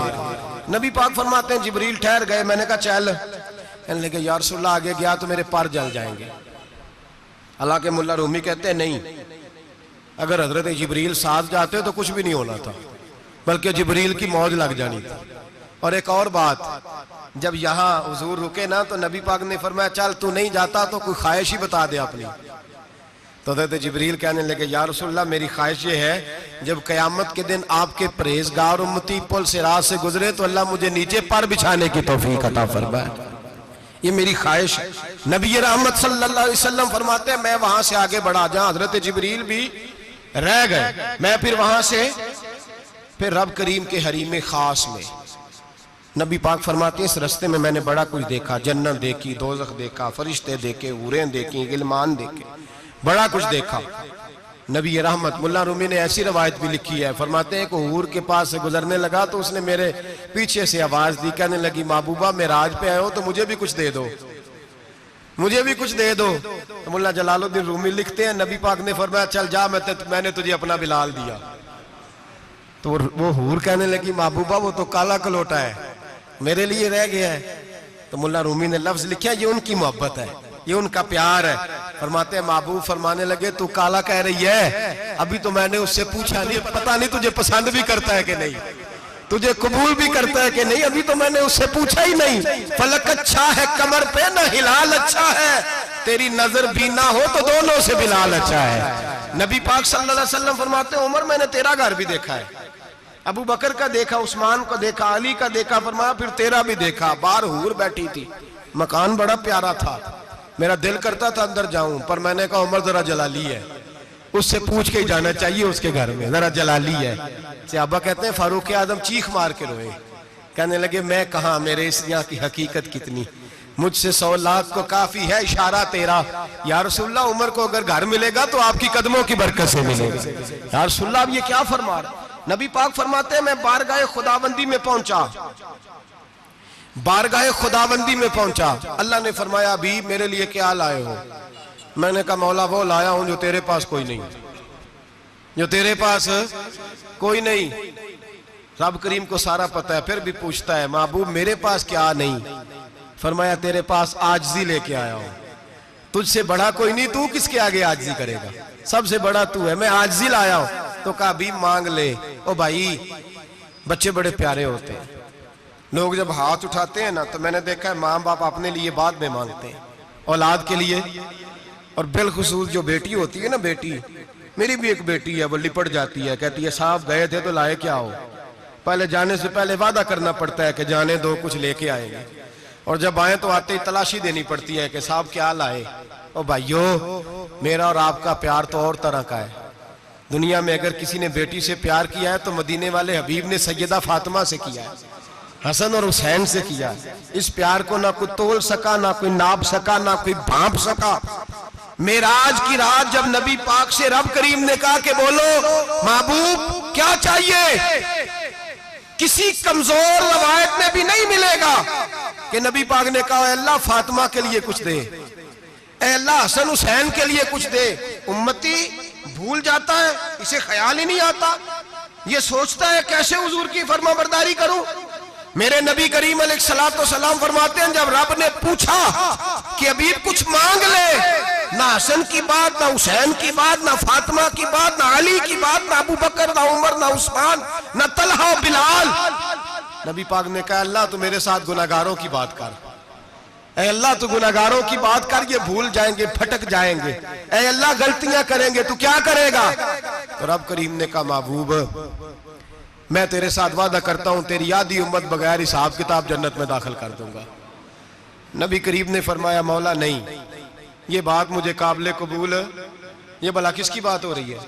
नबी पाक फरमाते हैं जिब्रील ठहर गए, मैंने कहा चल। कहने लगे या रसूलल्लाह आगे गया तो मेरे पर जल जाएंगे। हालांकि मुल्ला रूमी कहते हैं नहीं, अगर हजरत जिब्रील साथ जाते तो कुछ भी नहीं होना था, बल्कि जिब्रील की मौज लग जानी थी। और एक और बात, जब यहाँ हुजूर रुके ना तो नबी पाक ने फरमाया चल तू नहीं जाता तो कोई ख्वाहिश ही बता दे अपनी। तो हज़रत जिब्रील कहने लगे या रसूलल्लाह मेरी ख्वाहिश ये है जब क़यामत के दिन आपके परहेज़गार उम्मती पुल सिरात से गुजरे तो अल्लाह मुझे नीचे पर बिछाने की तौफीक अता फरमाए, ये मेरी ख्वाहिश है। नबी रहमत सल्लल्लाहु अलैहि वसल्लम फरमाते हैं मैं वहां से आगे बढ़ा, जहां हज़रत जिब्रील भी रह गए, मैं फिर वहां से फिर रब करीम के हरीम खास में। नबी पाक फरमाते हैं इस रास्ते में मैंने बड़ा कुछ देखा, जन्नत देखी, दोज़ख देखा, फरिश्ते देखे, हूरें देखी, गिलमान देखे, बड़ा कुछ देखा। नबी रहमत मुल्ला रूमी ने ऐसी रवायत भी लिखी है, फरमाते हैं कि हूर के पास से गुजरने लगा तो उसने मेरे पीछे से आवाज दी, कहने लगी महबूबा मेराज पे आए हो तो मुझे भी कुछ दे दो, मुझे भी कुछ दे दो। तो मुल्ला जलालुद्दीन रूमी लिखते हैं नबी पाक ने फरमाया चल जा, मैंने तुझे अपना बिलाल दिया। तो वो हूर कहने लगी महबूबा वो तो काला कलोटा है, मेरे लिए रह गया है। तो मुल्ला रूमी ने लफ्ज लिखा ये उनकी मोहब्बत है, ये उनका प्यार है। फरमाते हैं महबूब फरमाने लगे तू काला कह रही है, अभी तो मैंने उससे पूछा नहीं, पता नहीं तुझे पसंद भी करता है कि नहीं, तुझे कबूल भी करता है कि नहीं, अभी तो मैंने उससे पूछा ही नहीं। फलक अच्छा है कमर पे ना हिलाल अच्छा है, तेरी नजर भी ना हो तो दोनों से बिलाल अच्छा है। नबी पाक सल्लल्लाहु अलैहि वसल्लम फरमाते हैं उमर मैंने तेरा घर भी देखा है, अबू बकर का देखा, उस्मान को देखा, अली का देखा, फरमाया फिर तेरा भी देखा। बाहर हूर बैठी थी, मकान बड़ा प्यारा था, मेरा दिल करता था अंदर जाऊं, पर मैंने कहा उमर जरा जलाली है, उससे पूछ के ही जाना चाहिए उसके घर में, जरा जलाली है। सहाबा कहते हैं फारूक आजम चीख मार के रोए, कहने लगे मैं कहा मेरे इस यहाँ की हकीकत कितनी, मुझसे 100 लाख को काफी है इशारा तेरा। या रसूलल्लाह उमर को अगर घर मिलेगा तो आपकी कदमों की बरकत से मिलेगा। या रसूलल्लाह अब ये क्या फरमा रहे? नबी पाक फरमाते हैं मैं बारगाह खुदाबंदी में पहुंचा, बारगाह खुदाबंदी में पहुंचा, अल्लाह ने फरमाया अभी मेरे लिए क्या लाए हो? मैंने कहा मौला वो लाया हूं जो तेरे पास कोई नहीं, जो तेरे पास कोई नहीं। रब करीम को सारा पता है, फिर भी पूछता है महबूब मेरे पास क्या नहीं? फरमाया तेरे पास आजिज़ी लेके आया हूं, तुझसे बड़ा कोई नहीं, तू किसके आगे आजिज़ी करेगा, सबसे बड़ा तू है, मैं आजिज़ी लाया हूं। तो कहा अभी मांग ले। ओ भाई बच्चे बड़े प्यारे होते हैं, लोग जब हाथ उठाते हैं ना तो मैंने देखा है माँ बाप अपने लिए बाद में मांगते हैं, औलाद के लिए। और बिलखुसूस जो बेटी होती है ना, बेटी मेरी भी एक बेटी है, वो लिपट जाती है, कहती है साहब गए थे तो लाए क्या हो? पहले जाने से पहले वादा करना पड़ता है कि जाने दो कुछ लेके आएंगे, और जब आए तो आते ही तलाशी देनी पड़ती है कि साहब क्या लाए। ओ भाइयों मेरा और आपका प्यार तो और तरह का है। दुनिया में अगर किसी ने बेटी से प्यार किया है तो मदीने वाले हबीब ने सैयदा फातिमा से किया है, हसन और हुसैन से किया। इस प्यार को ना कोई तोल सका, ना कोई नाप सका, ना कोई भांप सका। मेराज की रात जब नबी पाक से रब करीम ने कहा कि बोलो महबूब क्या चाहिए, किसी कमजोर रवायत में भी नहीं मिलेगा कि नबी पाक ने कहा अल्लाह फातिमा के लिए कुछ दे, अल्लाह हसन हुसैन के लिए कुछ दे। उम्मती भूल जाता है, इसे ख्याल ही नहीं आता, ये सोचता है कैसे हुजूर की फरमाबरदारी करूं। मेरे नबी करीम अलैहिस्सलाम फरमाते हैं जब रब ने पूछा कि अभी कुछ मांग ले, ना हसन की बात, ना हुसैन की बात, ना फातिमा की बात, ना अली की बात, ना अबू बकर, ना उमर, ना उस्मान, ना तलहा बिलाल, नबी पाक ने कहा अल्लाह तू मेरे साथ गुनाहगारों की बात कर, ऐ अल्लाह तू गुनाहगारों की बात कर, ये भूल जाएंगे, भटक जाएंगे, ऐ अल्लाह गलतियां करेंगे, तू क्या करेगा? तो रब करीम ने कहा महबूब मैं तेरे साथ वादा करता हूं तेरी आधी उम्मत बगैर हिसाब किताब जन्नत में दाखिल कर दूंगा। नबी करीम ने फरमाया मौला नहीं, ये बात मुझे काबिल कबूल, ये भला किसकी बात हो रही है?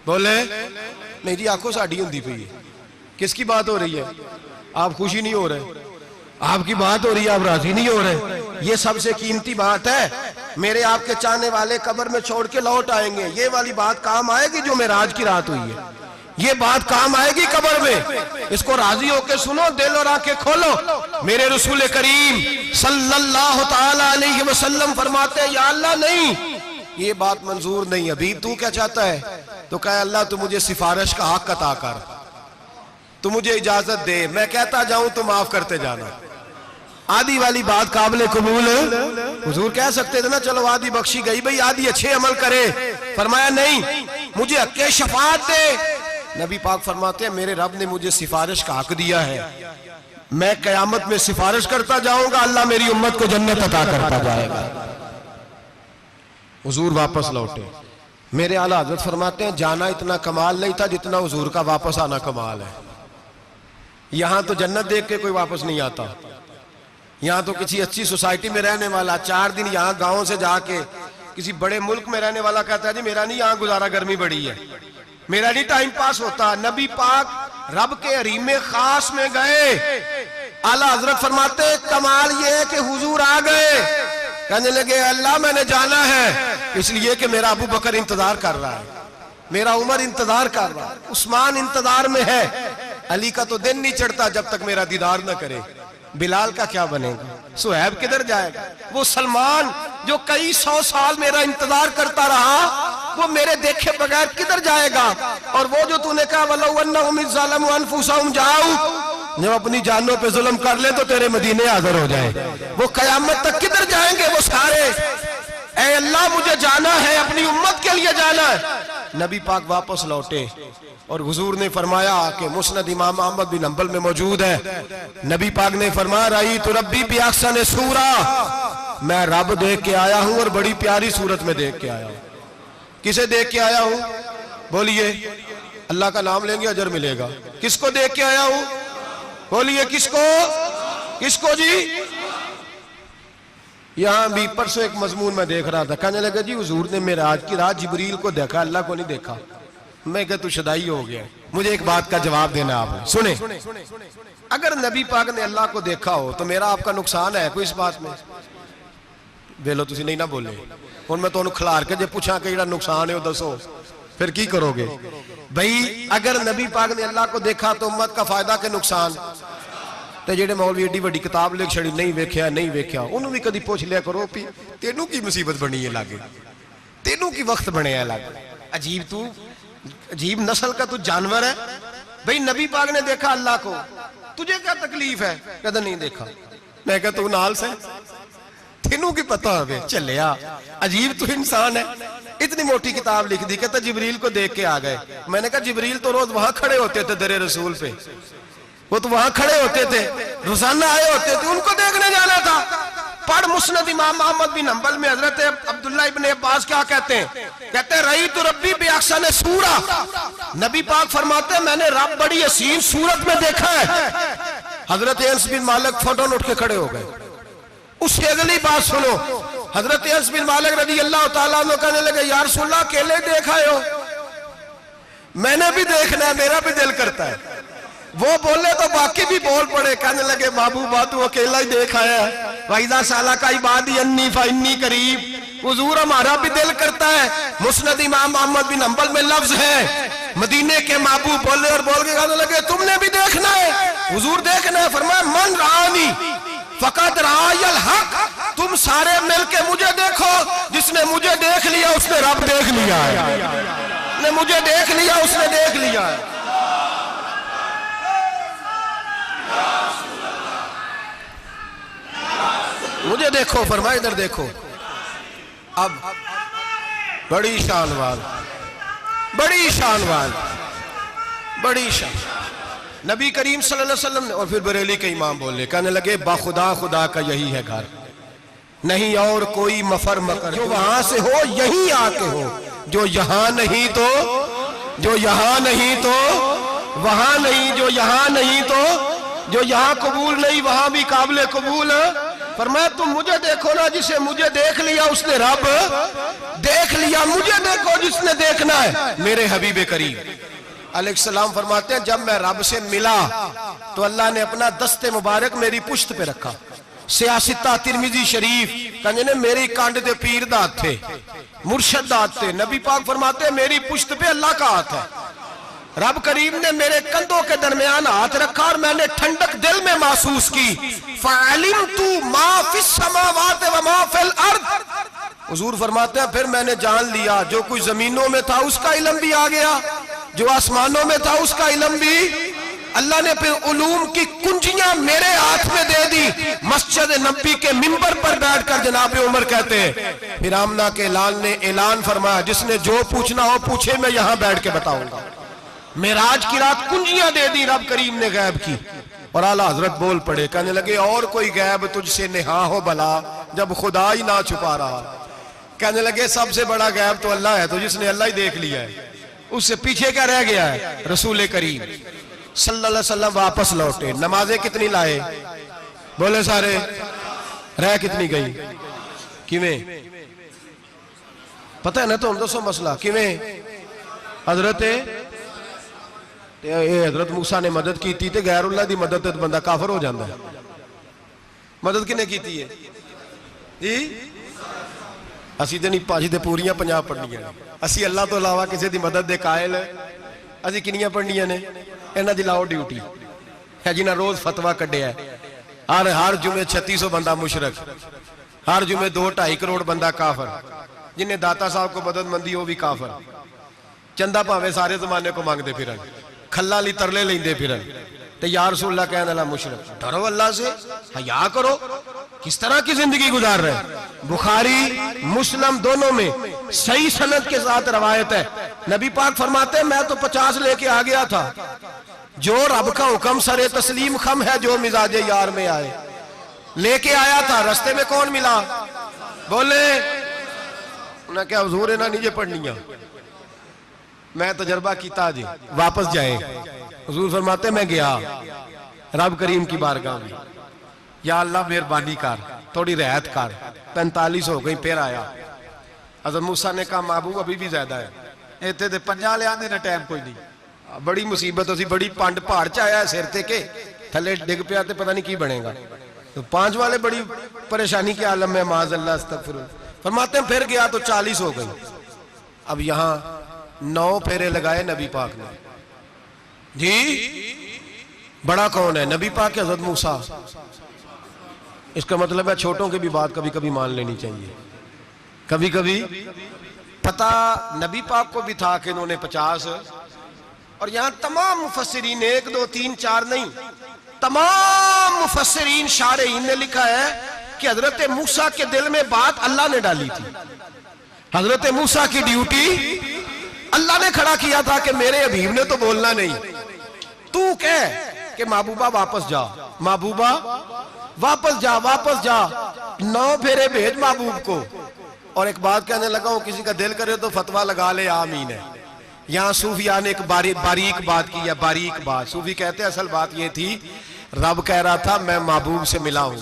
बोले नहीं जी आंखों साड़ी होंदी पई है, किसकी बात हो रही है? आप खुशी नहीं हो रहे, आपकी बात हो रही है, आप राजी नहीं हो रहे। ये सबसे कीमती बात है, मेरे आपके चाहने वाले कब्र में छोड़ के लौट आएंगे, ये वाली बात काम आएगी जो मेराज की रात हुई है, ये बात काम आएगी कब्र में। इसको राजी होके सुनो, दिल और आंखें खोलो। मेरे रसूल करीम सल्लल्लाहु ताला अलैहि वसल्लम फरमाते हैं या अल्लाह नहीं, ये बात मंजूर नहीं। अभी तू क्या चाहता है? तो कहे अल्लाह तू मुझे सिफारिश का हक अता कर, तू मुझे इजाजत दे, मैं कहता जाऊं तो माफ करते जाना। आधी वाली बात काबिल कबूल, हुजूर कह सकते थे ना चलो आधी बख्शी गई भाई, आधी अच्छे अमल करे। फरमाया नहीं, मुझे हक़ शफाअत दे। नबी पाक फरमाते हैं मेरे रब ने मुझे सिफारिश का हक दिया है, मैं कयामत में सिफारिश करता जाऊंगा, अल्लाह मेरी उम्मत को जन्नत अता करता जाएगा। हुजूर वापस लौटे। मेरे आला हज़रत फरमाते हैं जाना इतना कमाल नहीं था जितना हुजूर का वापस आना कमाल है। यहां तो जन्नत देख के कोई वापस नहीं आता, यहां तो किसी अच्छी सोसाइटी में रहने वाला 4 दिन यहां गांव से जाके किसी बड़े मुल्क में रहने वाला कहता है जी मेरा नहीं यहां गुजारा, गर्मी बड़ी है, मेरा नहीं टाइम पास होता। नबी पाक रब के हरीमे खास में गए। आला हजरत फरमाते कमाल ये है कि हुजूर आ गए। कहने लगे अल्लाह मैंने जाना है इसलिए कि मेरा अबू बकर इंतजार कर रहा है, मेरा उमर इंतजार कर रहा है, उस्मान इंतजार में है, अली का तो दिन नहीं चढ़ता जब तक मेरा दीदार न करे। बिलाल का क्या बनेगा, सुहैब किधर जाएगा, वो सलमान जो कई 100 साल मेरा इंतजार करता रहा वो मेरे देखे बगैर किधर जाएगा। और वो जो तूने कहा वल्लहु अन्नहुम ज़लमू अनफुसहुम जाऊ, जब अपनी जानों पे जुल्म कर ले तो तेरे मदीने हाजिर हो जाए, वो कयामत तक किधर जाएंगे वो सारे। ऐ अल्लाह मुझे जाना है, अपनी उम्मत के लिए जाना है। नबी पाक वापस लौटे और हुजूर ने फरमाया कि मुस्नद इमाम अहमद बिन हंबल में मौजूद है, नबी पाक ने फरमाया रही तो रब्बी भी अहसन सूरा, मैं रब देख के आया हूं और बड़ी प्यारी सूरत में देख के आया हूं। किसे देख के आया हूं, बोलिए, अल्लाह का नाम लेंगे अजर मिलेगा। किसको देख के आया हूं, बोलिए किसको, किसको जी। यहां भी परसों एक मजमून में देख रहा था, कहने लगा जी हुजूर ने मेराज की रात जिब्रील को देखा, अल्लाह को नहीं देखा। मैं क्या तू शदाई हो गया। मुझे एक बात का जवाब देना आपने, सुने, अगर नबी पाक ने अल्लाह को देखा हो तो मेरा आपका नुकसान है कोई इस बात में? वेलो तुसी नहीं ना बोले, हुण मैं तुहानू खिलार के जे पूछा कि जेड़ा नुकसान है वो दसो, फिर की करोगे भाई? अगर नबी पाक ने अल्लाह को देखा तो उम्मत का फायदा के नुकसान? ते जेड़े मौलवी एडी वड्डी किताब लिख छड़ी नहीं वेख्या नहीं वेख्या, उन्होंने भी कदी पूछ लिया करो भी तेनू की मुसीबत बनी है लागे, तेनू की वक्त बने है लागे। अजीब तू, अजीब नस्ल का तू जानवर है भाई। नबी पाक ने देखा अल्लाह को, तुझे क्या तकलीफ है? कहता नहीं देखा। मैं कहता तू नाल से तेनू की पता है चलिया, अजीब तू इंसान है। इतनी मोटी किताब लिख दी, कहता जिब्रील को देख के आ गए। मैंने कहा जिब्रील तो रोज वहां खड़े होते थे दरे रसूल पे, वो तो वहां खड़े होते थे, रोजाना आए होते थे, उनको देखने जाना था। पढ़ मुस्नद इमाम अहमद बिन हंबल में हजरत अब्दुल्लाह इब्न अब्बास क्या कहते हैं, कहते हैं रही तो रब्बी बेअहसन सूरा, नबी पाक फरमाते हैं मैंने रब बड़ी हसीन सूरत में देखा है। हजरत अनस बिन मालिक फौरन उठ के खड़े हो गए। उससे अगली बात सुनो, हजरत अनस बिन मालिक रज़ी अल्लाह तआला अन्हु कहने लगे या रसूलल्लाह अकेले देखा हो? मैंने भी देखना है, मेरा भी दिल करता है। वो बोले तो बाकी भी बोल पड़े, कहने लगे महबूबा तू अकेला ही देख आया है, वाइदा साला का इबादी अन्नी फइन्नी करीब, हुजूर हमारा भी दिल करता है। मुस्नद इमाम अहमद बिन हंबल में लफ्ज है मदीने के महबूब बोले और बोल के कहने लगे तुमने भी देखना है? हुजूर देखना है। फरमाया मन रानी फकत रायल हक, तुम सारे मिलके मुझे देखो, जिसने मुझे देख लिया उसने रब देख लिया है, ने मुझे देख लिया उसने देख लिया है। मुझे देखो, फरमाया इधर देखो। अब बड़ी शान वाल, बड़ी शान वाल, बड़ी शान नबी करीम सल्लल्लाहु अलैहि वसल्लम ने। और फिर बरेली के इमाम बोले, कहने लगे बाखुदा खुदा का यही है घर, नहीं और कोई मफर मकर, जो वहां से हो यहीं आके हो, जो यहां नहीं तो, जो यहां नहीं तो वहां नहीं, जो यहां नहीं तो, जो यहां कबूल नहीं वहां भी काबिल कबूल। फरमाया तुम मुझे देखो ना, जिसे मुझे देख लिया उसने रब देख लिया, मुझे देखो जिसने देखना है मेरे हबीब करीम अलैहिस्सलाम। फरमाते हैं जब मैं रब से मिला तो अल्लाह ने अपना दस्ते मुबारक मेरी पुश्त पे रखा। सियासिता तिरमिजी शरीफ कहने ने मेरी कांड दे पीर दा हाथ थे, मुर्शद दा हाथ थे। नबी पाक फरमाते हैं मेरी पुश्त पे अल्लाह का हाथ है। रब करीम ने मेरे कंधों के दरमियान हाथ रखा और मैंने ठंडक दिल में महसूस की। फ़अलिमतु मा फिस समावात व मा फिल अर्द, हुजूर फरमाते हैं फिर मैंने जान लिया जो कुछ जमीनों में था उसका इल्म भी आ गया, जो आसमानों में था उसका इल्म भी अल्लाह ने फिर उलूम की कुंजियां मेरे हाथ में दे दी। मस्जिद नबी के मिंबर पर बैठकर जनाब उमर कहते हैं, फिर आमना के लाल ने ऐलान फरमाया, जिसने जो पूछना हो पूछे, मैं यहां बैठ के बताऊंगा। मेराज की रात कुंजियां दे दी रब करीम ने गैब की। और आला हजरत बोल पड़े, कहने लगे और कोई गैब तुझसे नेहा हो भला, जब खुदा ही ना छुपा रहा। कहने लगे सबसे बड़ा गैब तो अल्लाह है, तो जिसने अल्लाह ही देख लिया है, उससे पीछे क्या रह गया है। रसूल करीम सल्लल्लाहु अलैहि वसल्लम वापस लौटे। नमाजें कितनी लाए, बोले सारे, रह कितनी गई, किवें पता है ना, तो हम दसो मसला किवें। हजरत मूसा ने मदद की थी, गैरुल्लाह दी मदद ते बंदा काफर हो जाता है। मदद किने की है जी? असी तो नहीं भाजी तो पूरियां 50 पढ़निया, असी अल्लाह तो इलावा किसी की मदद दे कायल असी किनियां पढ़निया ने। इन्हां दी लाओ ड्यूटी है जिन्हें रोज फतवा कढ़िया, हर जुमे 3600 बंदा मुशरक, हर जुमे 2-2.5 करोड़ बंदा काफर, जिन्हें दाता साहब को मदद मंदी वो भी काफर, चंदा भावे सारे जमाने को मांगते फिरन, खल्ला ली तरले लेंदे फिरन, ते या रसूल अल्लाह कहने वाला मुशरक। डरो अल्लाह से, हया करो, किस तरह की जिंदगी गुजार रहे हैं। बुखारी मुस्लिम दोनों में सही सनद के साथ रवायत है, नबी पाक फरमाते हैं मैं तो 50 लेके आ गया था, जो रब का हुक्म सरे तस्लीम खम है, जो मिजाजे यार में आए, लेके आया था। रस्ते में कौन मिला, बोले उन्हें क्या हुजूर इन्हें नीचे पढ़निया, मैं तजर्बा किया जी, वापस जाए। हुजूर फरमाते मैं गया रब करीम की बारगाह में, या अल्लाह मेहरबानी कर, थोड़ी रियायत कर, 45 हो गई। फिर आया हज़रत मूसा ने कहा महबूब अभी भी ज्यादा है, इतने तो 50 ले आने ने टाइम कोई नहीं, बड़ी मुसीबत होती, बड़ी पंड पहाड़ च आया सिर ते के थले डिग पिया तो पता नहीं की बनेगा। तो 5 वाले बड़ी परेशानी के आलम में माज अल्लाह अस्तगफिरुल्लाह। फरमाते हैं फिर गया तो 40 हो गई। अब यहां 9 फेरे लगाए नबी पाक ने जी। बड़ा कौन है, नबी पाक के हज़रत मूसा। इसका मतलब है छोटों की भी बात कभी कभी मान लेनी चाहिए। कभी कभी पता नबी पाक को भी था कि इन्होंने 50, और यहां तमाम मुफस्सिरीन 1 2 3 4 नहीं, तमाम मुफस्सिरीन शारहीन ने लिखा है कि हजरत मूसा के दिल में बात अल्लाह ने डाली थी। हजरत मूसा की ड्यूटी अल्लाह ने खड़ा किया था कि मेरे हबीब ने तो बोलना नहीं, तू कह कि महबूबा वापस जा, महबूबा वापस जा, वापस जा, 9 फेरे भेज महबूब को। और एक बात कहने लगा हूं, किसी का दिल करे तो फतवा लगा ले, आमीन है। यहां सूफिया ने एक बारीक बात की है, बारीक बात। सूफी कहते हैं असल बात यह थी, रब कह रहा था मैं महबूब से मिला हूं,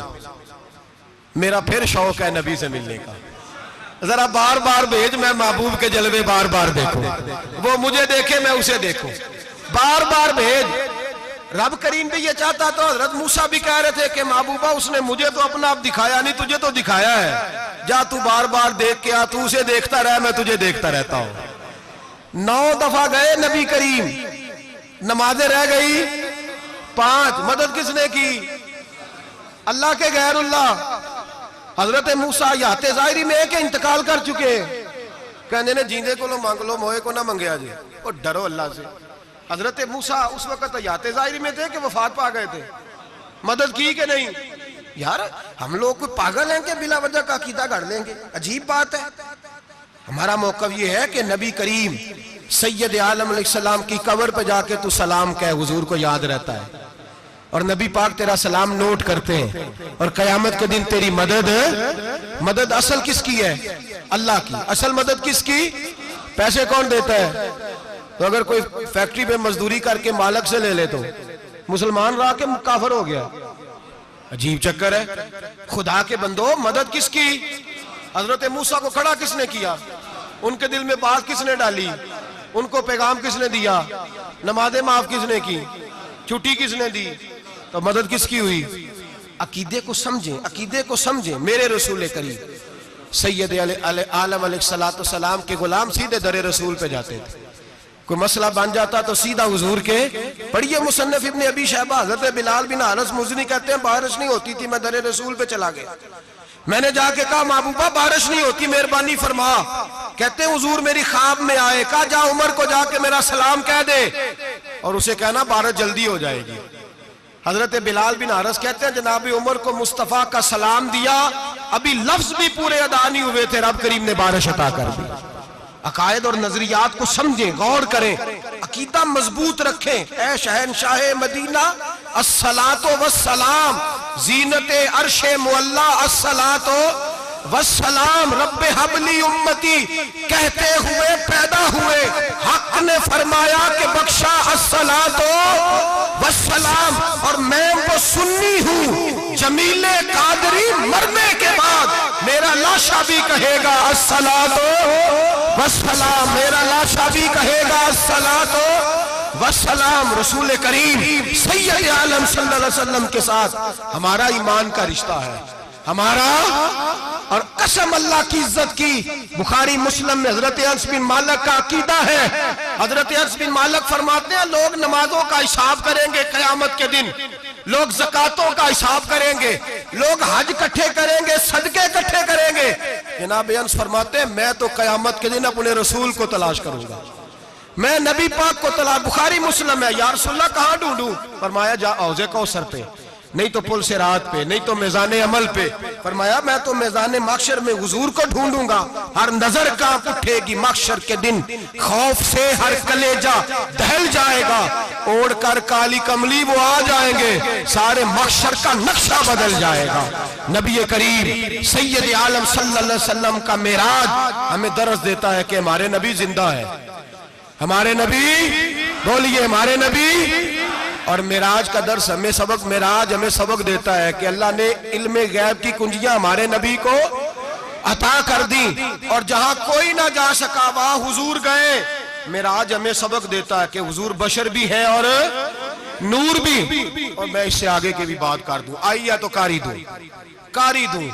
मेरा फिर शौक है नबी से मिलने का, जरा बार बार भेज, मैं महबूब के जलवे बार बार देखूं, वो मुझे देखे मैं उसे देखूं, बार बार भेज। रब करीम भी ये चाहता, तो हजरत मूसा भी कह रहे थे कि महबूबा उसने मुझे तो अपना आप दिखाया नहीं, तुझे तो दिखाया है, जा तू बार बार देख के आ, तू उसे देखता रह, मैं तुझे देखता रहता हूं। 9 दफा गए नबी करीम, नमाजें रह गई 5। मदद किसने की, अल्लाह के गैरुल्लाह। हजरत मूसा याते जाहिरी में के इंतकाल कर चुके, कहने ने जींदे को लो मांग लो, मोए को ना मंगया जी, और डरो अल्लाह से। हजरत मूसा उस वक्त याते जाहिरी में थे कि वफात पा गए थे, मदद की कि नहीं। यार हम लोग कोई पागल हैं कि बिला वजह का अकीदा गढ़ लेंगे, अजीब बात है। हमारा मौक़िफ़ ये है कि नबी करीम सैयद आलम अलैहिस्सलाम की कब्र पे जाके तू सलाम कह, हुजूर को याद रहता है, और नबी पाक तेरा सलाम नोट करते हैं। और कयामत के दिन तेरी मदद असल किसकी है, अल्लाह की। असल मदद किसकी, पैसे कौन देता है। तो अगर कोई फैक्ट्री पे मजदूरी करके मालिक से ले ले तो मुसलमान रहा के काफिर हो गया, अजीब चक्कर है। खुदा के बंदो मदद किसकी, हजरत मूसा को खड़ा किसने किया, उनके दिल में बात किसने डाली, उनको पैगाम किसने दिया, नमाजें माफ किसने की, छुट्टी किसने दी, तो मदद किसकी हुई। अकीदे को समझें, अकीदे को समझें। मेरे रसूल करीम सैयद आलम अलैहिस्सलाम के गुलाम सीधे दरे रसूल पे जाते थे, कोई मसला बन जाता तो सीधा हुजूर के। पढ़िए मुसन्नफ इब्ने अबी शैबा, हज़रत बिलाल बिन अनस मुज़नी कहते हैं बारिश नहीं होती थी, मैं दरे रसूल पे चला गया, मैंने जाके कहा महबूबा बारिश नहीं होती, मेहरबानी फरमा। कहते हैं हुजूर मेरी ख्वाब में आए, कहा जा उमर को जाके मेरा सलाम कह दे, और उसे कहना बारिश जल्दी हो जाएगी। हजरत बिलाल बिन हरस कहते हैं जनाब उमर को मुस्तफ़ा का सलाम दिया, अभी लफ्ज भी पूरे अदा नहीं हुए थे, रब करीम ने बारिश अता कर दी। अकायद और नजरियात को समझें, गौर करें, अकीदा मजबूत रखें। ऐ शहनशाह मदीना अस्सलातो वस्सलाम, जीनते अर्शे मुअल्ला अस्सलातो वस्सलाम, रब्बे हबली उम्मती कहते हुए पैदा हुए, हक ने फरमाया कि बख्शा अस्सलातो वस्सलाम। और मैं वो सुन्नी हूँ, जमीले कादरी मरने के बाद मेरा लाशा भी कहेगा अस्सलातो वस्सलाम, मेरा लाशा भी कहेगा अस्सलातो वस्सलाम। रसूल करीम सैयद आलम सल्लल्लाहु अलैहि वसल्लम के साथ हमारा ईमान का रिश्ता है, हमारा। और कसम अल्लाह की इज्जत की, बुखारी मुस्लिम में हजरत अनस बिन मालिक का अकीदा है। हजरत अनस बिन मालिक फरमाते हैं लोग नमाजों का हिसाब करेंगे कयामत के दिन, लोग ज़कातों का हिसाब करेंगे, लोग हज इकट्ठे करेंगे, सदके इकट्ठे करेंगे। जनाब अनस फरमाते हैं मैं तो कयामत के दिन अपने रसूल को तलाश करूंगा, मैं नबी पाक को तलाश। बुखारी मुस्लिम है, या रसूलल्लाह कहाँ ढूंढूं? फरमाया जा औज़े कौसर पे, नहीं तो पुल से रात पे, नहीं तो मेज़ाने अमल पे। फरमाया मैं तो मेज़ाने माशर में हुजूर को ढूंढूंगा। हर नजर कांप उठेगी माशर के दिन, खौफ से हर कलेजा दहल जाएगा, ओढ़ कर काली कमली वो आ जाएंगे, सारे माशर का नक्शा बदल जाएगा। नबी करीम सैयद आलम सल्लल्लाहु अलैहि वसल्लम का मेराज हमें दर्स देता है कि हमारे नबी जिंदा है, हमारे नबी, बोलिए हमारे नबी। और मेराज का दर्स हमें सबक, मेराज हमें सबक देता है कि अल्लाह ने इल्मे गैब की कुंजियां हमारे नबी को अता कर दी, और जहां कोई ना जा सका वहां हुजूर गए। मेराज हमें सबक देता है कि हुजूर बशर भी है और नूर भी। और मैं इससे आगे की भी बात कर दूं, आइया तो कारी दूं।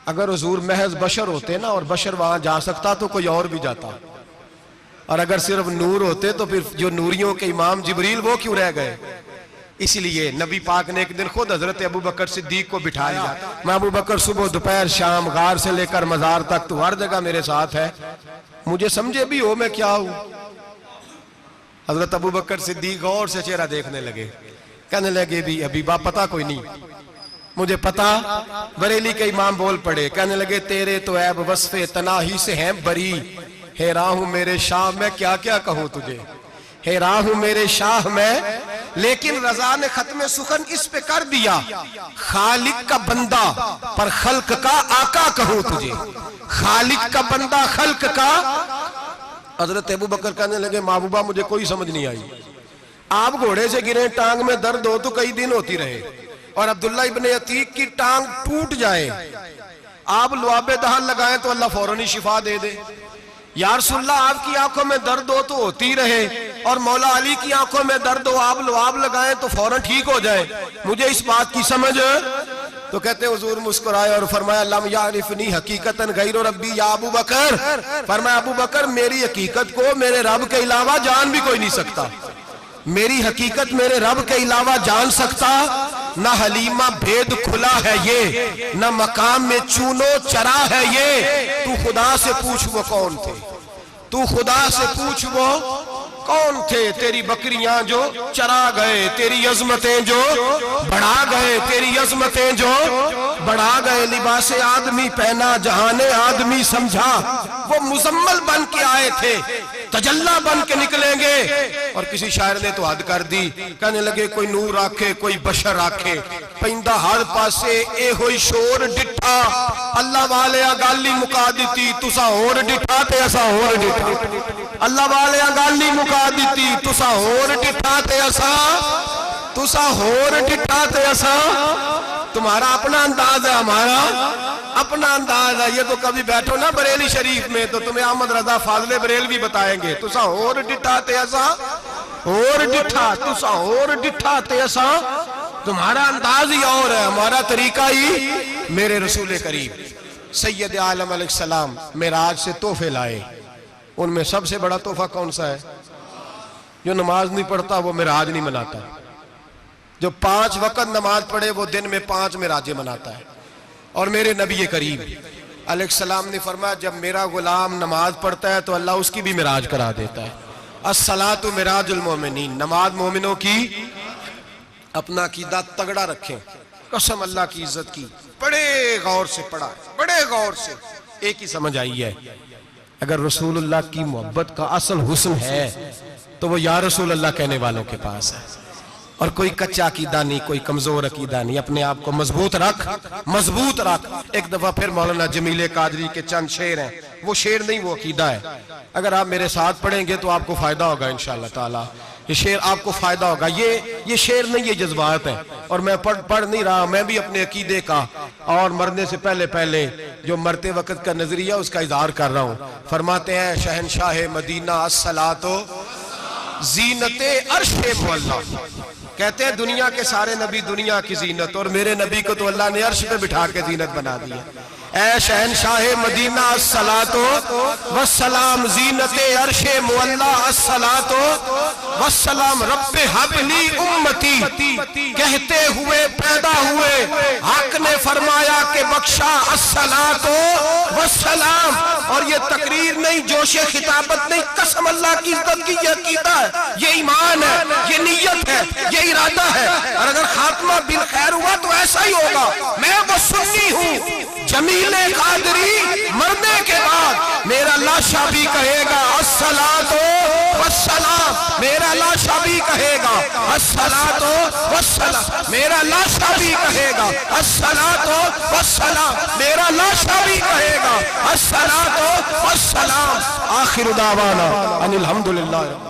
अगर हुजूर महज बशर होते ना और बशर वहां जा सकता तो कोई और भी जाता, और अगर सिर्फ नूर होते तो फिर जो नूरियों के इमाम जिब्रील वो क्यों रह गए? इसलिए नबी पाक ने एक दिन खुद हजरत अबू बकर सिद्दीक को बिठाया। मैं अबू बकर सुबह दोपहर शाम गार से लेकर मजार तक तू हर जगह मेरे साथ है, मुझे समझे भी हो मैं क्या हूं। हजरत अबू बकर सिद्दीक गौर से चेहरा देखने लगे, कहने लगे भी हबीबा पता कोई नहीं, मुझे पता। बरेली के इमाम बोल पड़े, कहने लगे तेरे तो ऐब वस्फे तनाही से हैं बरी, हैरान हूं मेरे शाह मैं क्या क्या कहूं तुझे, हैरान हूं मेरे शाह मैं। लेकिन रजा ने खत्म सुखन इस पे कर दिया, खालिक का बंदा पर खल्क का आका कहूं तुझे, खालिक का बंदा खल्क का। हजरत अबू बकर कहने लगे महबूबा मुझे कोई समझ नहीं आई, आप घोड़े से गिरे, टांग में दर्द हो तो कई दिन होती रहे, और अब्दुल्ला इब्ने अतीक की टांग टूट जाए, आप लुआबे दहन लगाएं तो अल्लाह फौरन ही शिफा दे दे। या रसूलल्लाह आपकी आंखों में दर्द हो तो होती रहे, और मौला अली की आंखों में दर्द हो आप लुआब लगाएं तो फौरन ठीक हो जाए, मुझे इस बात की समझ। तो कहते हुजूर मुस्कुराए और फरमाया लम यारिफनी हकीकतन गैरो रब्बी या अबू बकर, फरमाया अबू बकर मेरी हकीकत को मेरे रब के अलावा जान भी कोई नहीं सकता, मेरी हकीकत मेरे रब के अलावा जान सकता। ना हलीमा भेद खुला है ये, ना मकाम में चूनो चरा है ये, तू खुदा से पूछ वो कौन थे, तू खुदा से पूछ वो कौन थे। तेरी बकरियां जो चरा गए, तेरी अजमतें जो बढ़ा गए, तेरी अजमतें जो बढ़ा गए, लिबासे आदमी पहना जहाने आदमी समझा, वो मुजम्मल बन के आए थे तजल्ला बन के निकलेंगे। और किसी शायर ने तो हद कर दी, कहने लगे कोई नूर आखे कोई बशर आखे, पैंदा हर पासे ए होई शोर डिठा, अल्लाह वाले गाली मुका दी तुसा होर डिठा ते असा होर डिठा, अल्लाह वाले गाली मुका दी तुसा होर डिठा ते असा, तुसा होर डिठा ते असा। तुम्हारा अपना अंदाज है, हमारा अपना अंदाज है। ये तो कभी बैठो ना बरेली शरीफ में तो तुम्हें अहमद रजा फाजले बरेलवी बताएंगे, तुसा होर डिठा ते असा, होर डिठा तुसा होर डिठा ते असा। तुम्हारा अंदाज ही और है, हमारा तरीका ही। मेरे रसूल करीम सैयद आलम अलैहिस्सलाम मेराज से तोहफे लाए, उनमें सबसे बड़ा तोहफा कौन सा है? जो नमाज नहीं पढ़ता वो मेराज नहीं मनाता, जो 5 वक्त नमाज पढ़े वो दिन में 5 मेराजें मनाता है। और मेरे नबी करीम अलैहिस्सलाम ने फरमाया जब मेरा गुलाम नमाज पढ़ता है तो अल्लाह उसकी भी मेराज करा देता है। अस्सलातु मिराजुल मोमिनीन, नमाज मोमिनों की। अपना अकीदा तगड़ा रखें, कसम अल्लाह की इज्जत की। बड़े गौर से पढ़ा, बड़े गौर से, एक ही समझ आई है। अगर रसूलुल्लाह की मोहब्बत का असल हुस्न है तो वो या रसूल अल्लाह कहने वालों के पास है। और कोई कच्चा अकीदा नहीं, कोई कमजोर अकीदा नहीं। अपने आप को मजबूत रख, मजबूत रख। एक दफा फिर मौलाना जमीले कादरी के चंद शेर हैं, वो शेर नहीं वो अकीदा है। अगर आप मेरे साथ पढ़ेंगे तो आपको फायदा होगा इंशाअल्लाह ताला। ये शेर आपको फायदा होगा। ये शेर नहीं, ये जज्बात है। और मैं पढ़ नहीं रहा, मैं भी अपने अकीदे का और मरने से पहले पहले जो मरते वक्त का नजरिया उसका इजहार कर रहा हूँ। फरमाते हैं शहनशाह मदीना अस्सलातो जीनते अर्शे मुअल्ला, कहते हैं दुनिया के सारे नबी दुनिया की जीनत, और मेरे नबी को तो अल्लाह ने अर्श पे बिठा के जीनत बना दिया। ऐ शहनशाह मदीना अस्सलातो वस्सलाम जीनते अर्शे मुअल्ला अस्सलातो वस्सलाम रब्बे हबली उम्मती, कहते हुए पैदा हुए हक ने फरमाया कि बख्शा अस्सलातो वस्सलाम। और ये तकरीर नहीं, जोशे खिताबत नहीं, कसम अल्लाह की इज्जत की ये अकीदा है, ये ईमान है, ये नीयत है, ये इरादा है। और अगर खात्मा बिल खैर हुआ तो ऐसा ही होगा। मैं वो सुन्नी हूँ, जमीले कादरी मरने के बाद मेरा लाशा भी कहेगा अस्सलातो वस्सलाम, मेरा लाशा भी कहेगा अस्सलातो वस्सलाम, मेरा लाशा भी कहेगा अस्सलातो वस्सलाम, मेरा लाशा भी कहेगा अस्सलातो वस्सलाम। आखिर दावाना अनिल हम्दुलिल्लाह।